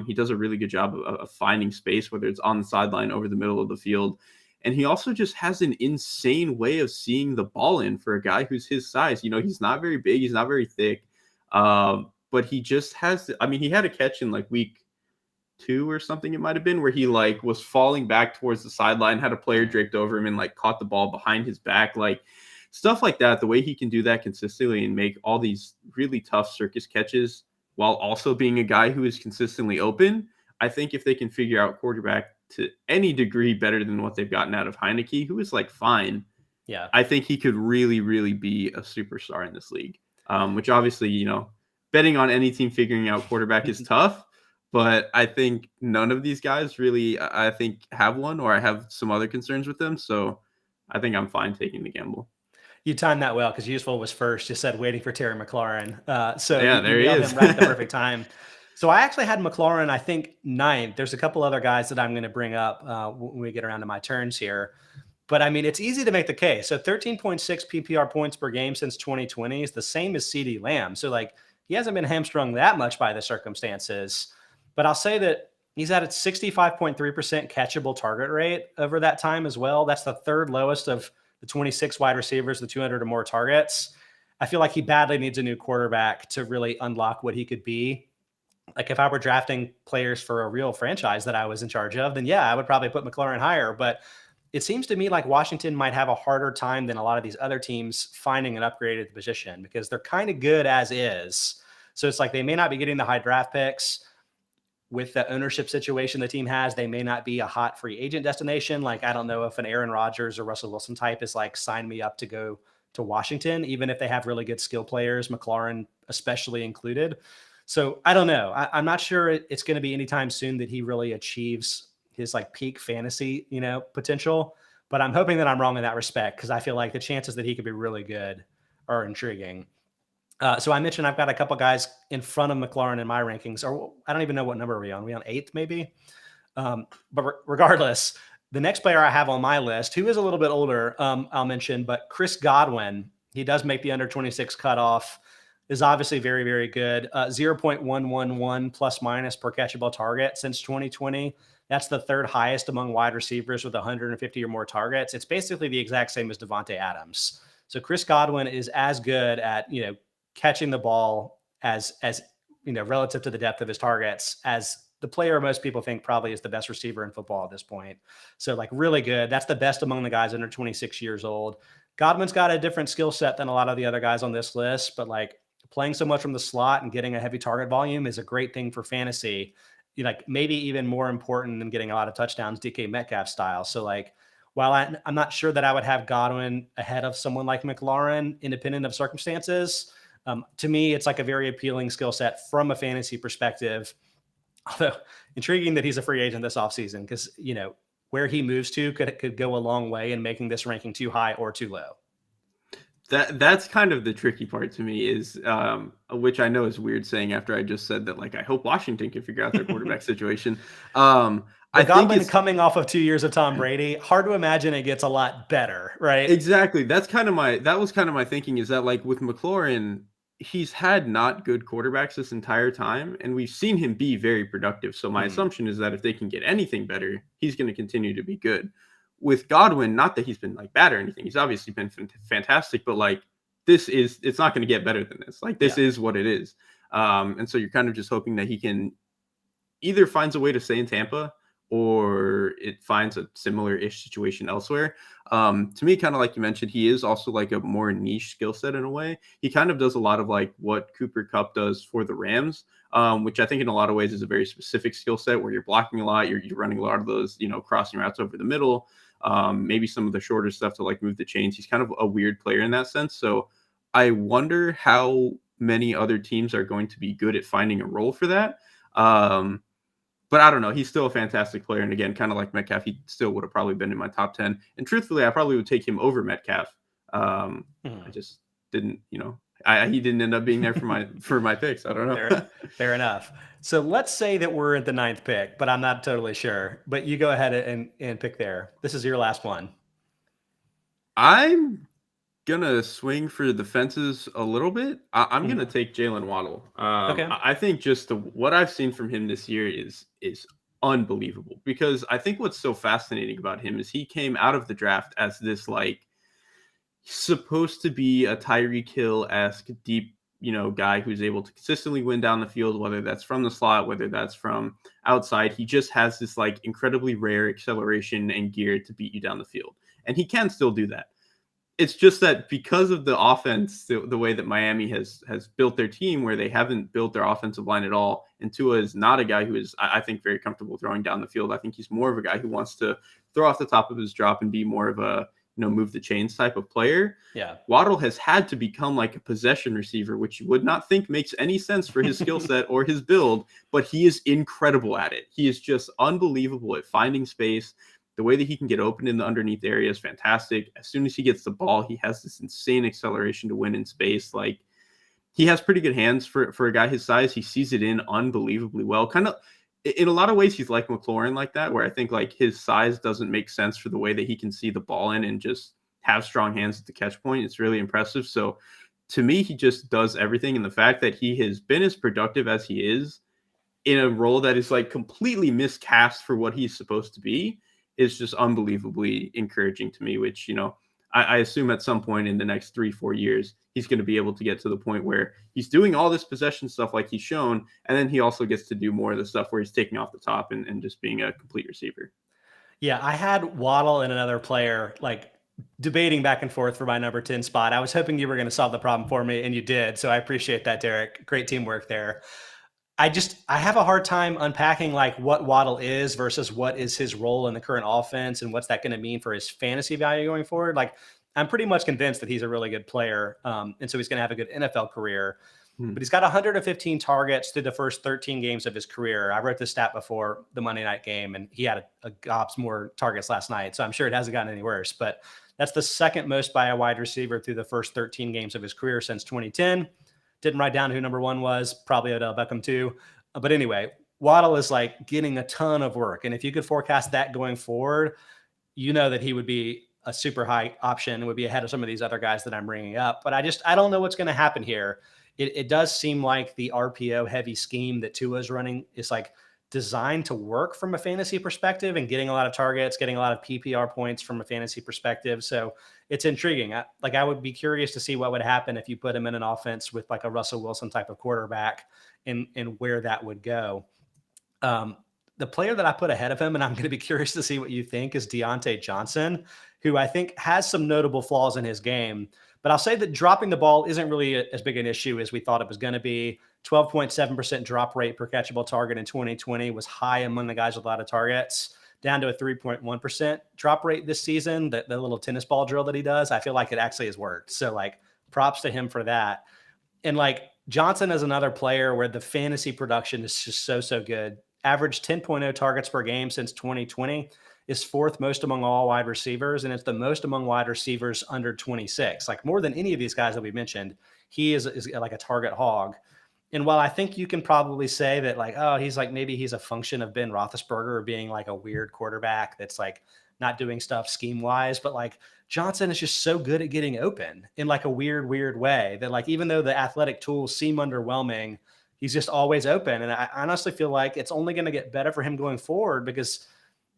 He does a really good job of finding space, whether it's on the sideline, over the middle of the field. And he also just has an insane way of seeing the ball in for a guy who's his size. You know, he's not very big. He's not very thick. But he just has, I mean, he had a catch in like week 2 or something, it might have been, where he like was falling back towards the sideline, had a player draped over him and like caught the ball behind his back. Like stuff like that, the way he can do that consistently and make all these really tough circus catches while also being a guy who is consistently open. I think if they can figure out quarterback to any degree better than what they've gotten out of Heineke, who is like fine, Yeah, I think he could really, really be a superstar in this league. Which obviously, you know, betting on any team figuring out quarterback is tough, but I think none of these guys really, I think, have one, or I have some other concerns with them. So I think I'm fine taking the gamble. you timed that well because Useful was first. You said waiting for Terry McLaurin. So Yeah, you there he nailed is. him right at the perfect time. So I actually had McLaurin, I think, 9th. There's a couple other guys that I'm going to bring up when we get around to my turns here. But I mean, it's easy to make the case. So 13.6 PPR points per game since 2020 is the same as CeeDee Lamb. So like he hasn't been hamstrung that much by the circumstances. But I'll say that he's at a 65.3% catchable target rate over that time as well. That's the third lowest of the 26 wide receivers, the 200 or more targets. I feel like he badly needs a new quarterback to really unlock what he could be. Like if I were drafting players for a real franchise that I was in charge of, then yeah, I would probably put McLaurin higher. But it seems to me like Washington might have a harder time than a lot of these other teams finding an upgrade at the position because they're kind of good as is. So it's like they may not be getting the high draft picks with the ownership situation the team has. They may not be a hot free agent destination. Like, I don't know if an Aaron Rodgers or Russell Wilson type is like, sign me up to go to Washington, even if they have really good skill players, McLaurin especially included. So I don't know. I'm not sure it's going to be anytime soon that he really achieves his like peak fantasy, potential, but I'm hoping that I'm wrong in that respect because I feel like the chances that he could be really good are intriguing. So I mentioned I've got a couple guys in front of McLaurin in my rankings, or I don't even know what number are we on. Are we on 8th maybe? But regardless, the next player I have on my list, who is a little bit older, I'll mention, but Chris Godwin, he does make the under 26 cutoff, is obviously very, very good. 0.111 plus minus per catchable target since 2020. That's the third highest among wide receivers with 150 or more targets. It's basically the exact same as Devontae Adams. So Chris Godwin is as good at, catching the ball as relative to the depth of his targets as the player most people think probably is the best receiver in football at this point. So like really good. That's the best among the guys under 26 years old. Godwin's got a different skill set than a lot of the other guys on this list, but like playing so much from the slot and getting a heavy target volume is a great thing for fantasy. Like maybe even more important than getting a lot of touchdowns, DK Metcalf style. So like, while I'm not sure that I would have Godwin ahead of someone like McLaurin, independent of circumstances, to me, it's like a very appealing skill set from a fantasy perspective. Although intriguing that he's a free agent this offseason because, where he moves to could go a long way in making this ranking too high or too low. That's kind of the tricky part to me is, which I know is weird saying after I just said that, like, I hope Washington can figure out their quarterback situation. I Godwin think coming off of 2 years of Tom Brady, hard to imagine it gets a lot better, right? Exactly. That was kind of my thinking is that like with McLaurin, he's had not good quarterbacks this entire time, and we've seen him be very productive. So my assumption is that if they can get anything better, he's going to continue to be good. With Godwin, not that he's been like bad or anything. He's obviously been fantastic, but like it's not going to get better than this. Like this is what it is. And so you're kind of just hoping that he can either finds a way to stay in Tampa or it finds a similar-ish situation elsewhere. To me, kind of like you mentioned, he is also like a more niche skill set in a way. He kind of does a lot of like what Cooper Kupp does for the Rams, which I think in a lot of ways is a very specific skill set where you're blocking a lot, you're running a lot of those, crossing routes over the middle. maybe some of the shorter stuff to like move the chains. He's kind of a weird player in that sense. So I wonder how many other teams are going to be good at finding a role for that. But I don't know. He's still a fantastic player. And again, kind of like Metcalf, he still would have probably been in my top 10. And truthfully, I probably would take him over Metcalf. I just didn't, he didn't end up being there for my picks. I don't know. Fair enough. So let's say that we're at the 9th pick, but I'm not totally sure. But you go ahead and pick there. This is your last one. I'm gonna swing for the fences a little bit. I'm gonna take Jaylen Waddle. Okay. I think just what I've seen from him this year is unbelievable, because I think what's so fascinating about him is he came out of the draft as this like supposed to be a Tyreek Hill-esque deep, guy who's able to consistently win down the field, whether that's from the slot, whether that's from outside. He just has this like incredibly rare acceleration and gear to beat you down the field, and he can still do that. It's just that because of the offense, the way that Miami has built their team, where they haven't built their offensive line at all, and Tua is not a guy who is, I think, very comfortable throwing down the field. I think he's more of a guy who wants to throw off the top of his drop and be more of a, move the chains type of player. Yeah. Waddle has had to become like a possession receiver, which you would not think makes any sense for his skill set or his build, but he is incredible at it. He is just unbelievable at finding space. The way that he can get open in the underneath area is fantastic. As soon as he gets the ball, he has this insane acceleration to win in space. Like, he has pretty good hands for a guy his size. He sees it in unbelievably well. Kind of in a lot of ways, he's like McLaurin like that, where I think like his size doesn't make sense for the way that he can see the ball in and just have strong hands at the catch point. It's really impressive. So to me, he just does everything. And the fact that he has been as productive as he is in a role that is like completely miscast for what he's supposed to be is just unbelievably encouraging to me, which, I assume at some point in the next 3-4 years, he's going to be able to get to the point where he's doing all this possession stuff like he's shown. And then he also gets to do more of the stuff where he's taking off the top and just being a complete receiver. Yeah, I had Waddle and another player like debating back and forth for my number 10 spot. I was hoping you were going to solve the problem for me, and you did. So I appreciate that, Derrik. Great teamwork there. I have a hard time unpacking like what Waddle is versus what is his role in the current offense and what's that going to mean for his fantasy value going forward. Like, I'm pretty much convinced that he's a really good player. And so he's going to have a good NFL career, but he's got 115 targets through the first 13 games of his career. I wrote this stat before the Monday night game, and he had a gobs more targets last night. So I'm sure it hasn't gotten any worse, but that's the second most by a wide receiver through the first 13 games of his career since 2010. Didn't write down who number 1 was, probably Odell Beckham too. But anyway, Waddle is like getting a ton of work. And if you could forecast that going forward, that he would be a super high option and would be ahead of some of these other guys that I'm bringing up. But I don't know what's going to happen here. It does seem like the RPO heavy scheme that Tua is running is like designed to work from a fantasy perspective and getting a lot of targets, getting a lot of PPR points from a fantasy perspective. So it's intriguing. I would be curious to see what would happen if you put him in an offense with like a Russell Wilson type of quarterback and where that would go. The player that I put ahead of him, and I'm going to be curious to see what you think, is Diontae Johnson, who I think has some notable flaws in his game. But I'll say that dropping the ball isn't really as big an issue as we thought it was going to be. 12.7% drop rate per catchable target in 2020 was high among the guys with a lot of targets, down to a 3.1% drop rate this season. The little tennis ball drill that he does, I feel like it actually has worked. So like props to him for that. And like Johnson is another player where the fantasy production is just so good. Average 10.0 targets per game since 2020 is 4th most among all wide receivers, and it's the most among wide receivers under 26. Like more than any of these guys that we mentioned, he is like a target hog. And while I think you can probably say that like, oh, he's like, maybe he's a function of Ben Roethlisberger being like a weird quarterback that's like not doing stuff scheme wise, but like Johnson is just so good at getting open in like a weird way that like, even though the athletic tools seem underwhelming, he's just always open. And I honestly feel like it's only going to get better for him going forward, because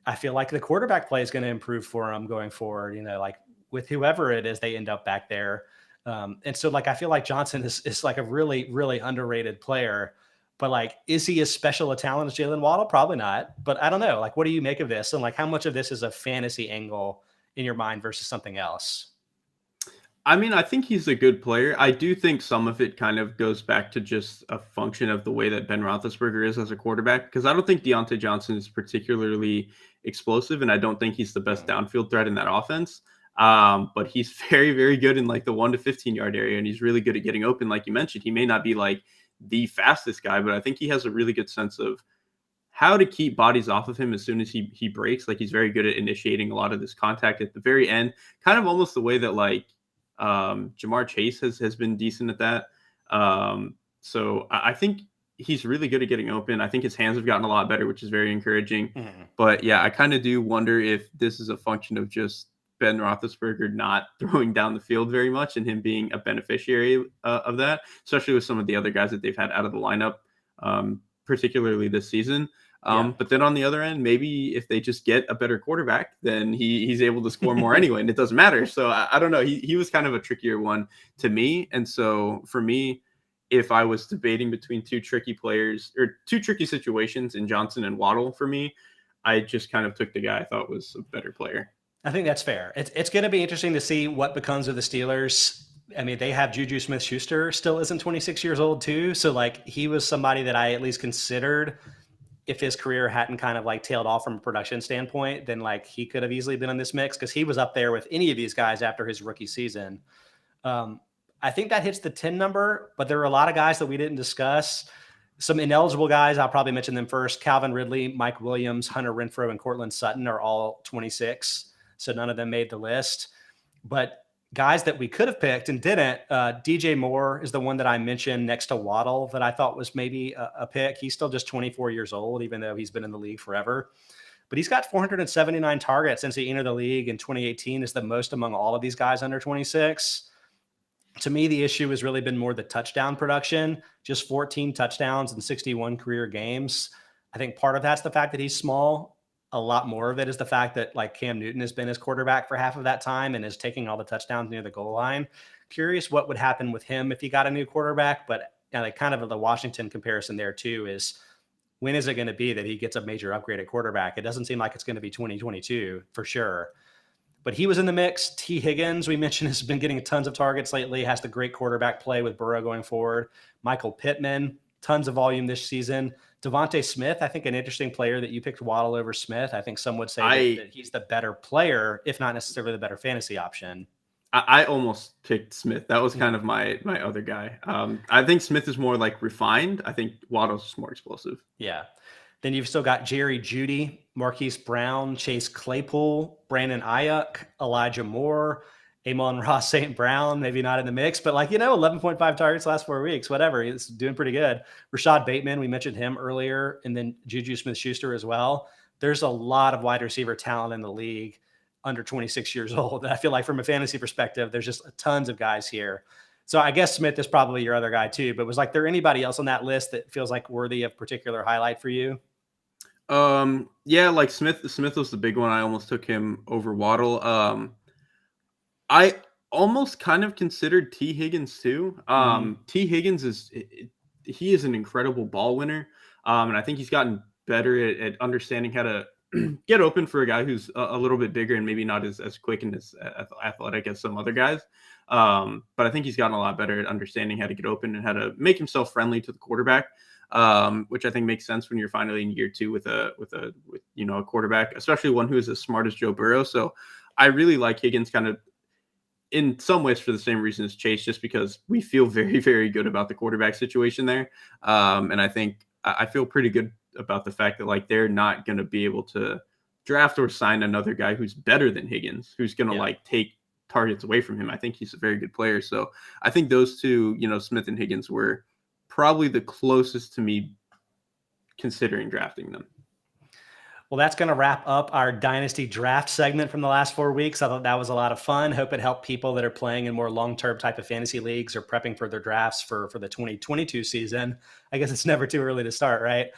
I feel like the quarterback play is going to improve for him going forward, like with whoever it is, they end up back there. And so like, I feel like Johnson is like a really, really underrated player, but like, is he as special a talent as Jaylen Waddle? Probably not, but I don't know. Like, what do you make of this? And like, how much of this is a fantasy angle in your mind versus something else? I mean, I think he's a good player. I do think some of it kind of goes back to just a function of the way that Ben Roethlisberger is as a quarterback, because I don't think Diontae Johnson is particularly explosive, and I don't think he's the best downfield threat in that offense. But he's very, very good in like the 1 to 15 yard area, and he's really good at getting open. Like you mentioned, he may not be like the fastest guy, but I think he has a really good sense of how to keep bodies off of him as soon as he breaks. Like he's very good at initiating a lot of this contact at the very end, kind of almost the way that like Jamar Chase has been decent at that. So I think he's really good at getting open. I think his hands have gotten a lot better, which is very encouraging. Mm-hmm. But yeah, I kind of do wonder if this is a function of just Ben Roethlisberger not throwing down the field very much and him being a beneficiary of that, especially with some of the other guys that they've had out of the lineup, particularly this season. But then on the other end, maybe if they just get a better quarterback, then he's able to score more anyway, and it doesn't matter. So I don't know. He was kind of a trickier one to me. And so for me, if I was debating between two tricky players or two tricky situations in Johnson and Waddle, for me, I just kind of took the guy I thought was a better player. I think that's fair. It's going to be interesting to see what becomes of the Steelers. I mean, they have Juju Smith-Schuster still isn't 26 years old too. So like he was somebody that I at least considered if his career hadn't kind of like tailed off from a production standpoint, then like he could have easily been in this mix because he was up there with any of these guys after his rookie season. I think that hits the 10 number, but there are a lot of guys that we didn't discuss. Some ineligible guys, I'll probably mention them first. Calvin Ridley, Mike Williams, Hunter Renfrow, and Cortland Sutton are all 26. So none of them made the list. But guys that we could have picked and didn't, DJ Moore is the one that I mentioned next to Waddle that I thought was maybe a pick. He's still just 24 years old, even though he's been in the league forever. But he's got 479 targets since he entered the league in 2018, is the most among all of these guys under 26. To me, the issue has really been more the touchdown production, just 14 touchdowns in 61 career games. I think part of that's the fact that he's small. A lot more of it is the fact that like Cam Newton has been his quarterback for half of that time and is taking all the touchdowns near the goal line. Curious what would happen with him if he got a new quarterback, but like kind of the Washington comparison there too is when is it going to be that he gets a major upgrade at quarterback? It doesn't seem like it's going to be 2022 for sure. But he was in the mix. T. Higgins, we mentioned, has been getting tons of targets lately, has the great quarterback play with Burrow going forward. Michael Pittman, tons of volume this season. Devontae Smith, I think an interesting player that you picked Waddle over Smith. I think some would say that he's the better player, if not necessarily the better fantasy option. I almost picked Smith. That was kind of my other guy. I think Smith is more like refined. I think Waddle's just more explosive. Yeah. Then you've still got Jerry Jeudy, Marquise Brown, Chase Claypool, Brandon Ayuk, Elijah Moore, Amon-Ra St. Brown, maybe not in the mix, but 11.5 targets last 4 weeks, whatever. He's doing pretty good. Rashad Bateman, we mentioned him earlier, and then Juju Smith-Schuster as well. There's a lot of wide receiver talent in the league under 26 years old. And I feel like from a fantasy perspective, there's just tons of guys here. So I guess Smith is probably your other guy too, but was there anybody else on that list that feels like worthy of particular highlight for you? Yeah, like Smith was the big one. I almost took him over Waddle. I almost kind of considered T. Higgins too. T. Higgins is an incredible ball winner. And I think he's gotten better at understanding how to get open for a guy who's a little bit bigger and maybe not as quick and as athletic as some other guys. But I think he's gotten a lot better at understanding how to get open and how to make himself friendly to the quarterback. Which I think makes sense when you're finally in year two with a quarterback, especially one who is as smart as Joe Burrow. So I really like Higgins kind of in some ways for the same reason as Chase, just because we feel very, very good about the quarterback situation there. And I think I feel pretty good about the fact that they're not going to be able to draft or sign another guy who's better than Higgins, who's going to take targets away from him. I think he's a very good player. So I think those two, Smith and Higgins, were probably the closest to me considering drafting them. Well, that's going to wrap up our Dynasty draft segment from the last 4 weeks. I thought that was a lot of fun. Hope it helped people that are playing in more long-term type of fantasy leagues or prepping for their drafts for the 2022 season. I guess it's never too early to start, right?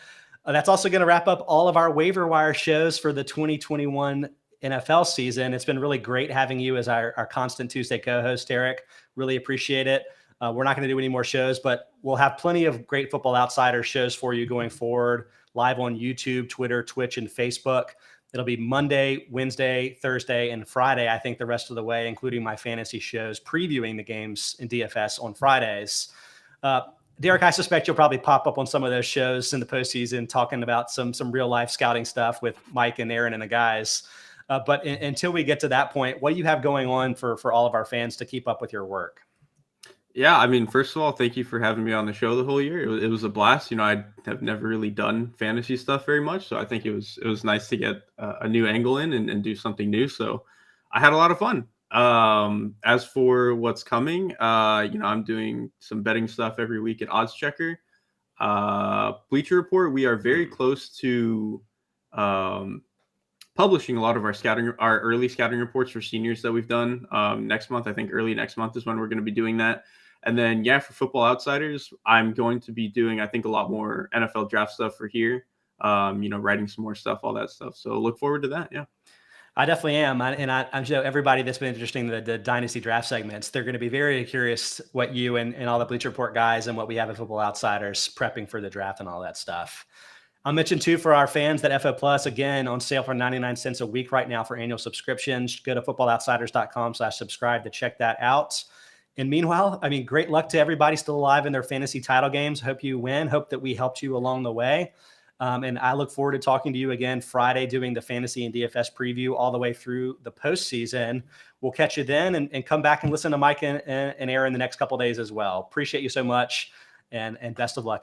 That's also going to wrap up all of our waiver wire shows for the 2021 NFL season. It's been really great having you as our constant Tuesday co-host, Derrik. Really appreciate it. We're not going to do any more shows, but we'll have plenty of great Football Outsiders shows for you going forward, live on YouTube, Twitter, Twitch, and Facebook. It'll be Monday, Wednesday, Thursday, and Friday, I think the rest of the way, including my fantasy shows, previewing the games in DFS on Fridays. Derrik, I suspect you'll probably pop up on some of those shows in the postseason talking about some real life scouting stuff with Mike and Aaron and the guys. But until we get to that point, what do you have going on for all of our fans to keep up with your work? Yeah, I mean, first of all, thank you for having me on the show the whole year. It was a blast. I have never really done fantasy stuff very much, so I think it was nice to get a new angle in and do something new. So I had a lot of fun. As for what's coming, I'm doing some betting stuff every week at Odds Checker. Bleacher Report, we are very close to publishing a lot of our early scouting reports for seniors that we've done next month. I think early next month is when we're going to be doing that. And then, for Football Outsiders, I'm going to be doing, I think, a lot more NFL draft stuff for here, writing some more stuff, all that stuff. So look forward to that. Yeah. I definitely am. I'm sure everybody that's been interesting in the Dynasty draft segments, they're going to be very curious what you and all the Bleacher Report guys and what we have at Football Outsiders prepping for the draft and all that stuff. I'll mention too, for our fans, that FA Plus, again, on sale for 99 cents a week right now for annual subscriptions. Go to footballoutsiders.com/subscribe to check that out. And meanwhile, great luck to everybody still alive in their fantasy title games. Hope you win. Hope that we helped you along the way. And I look forward to talking to you again Friday, doing the fantasy and DFS preview all the way through the postseason. We'll catch you then, and come back and listen to Mike and Aaron the next couple of days as well. Appreciate you so much, and best of luck in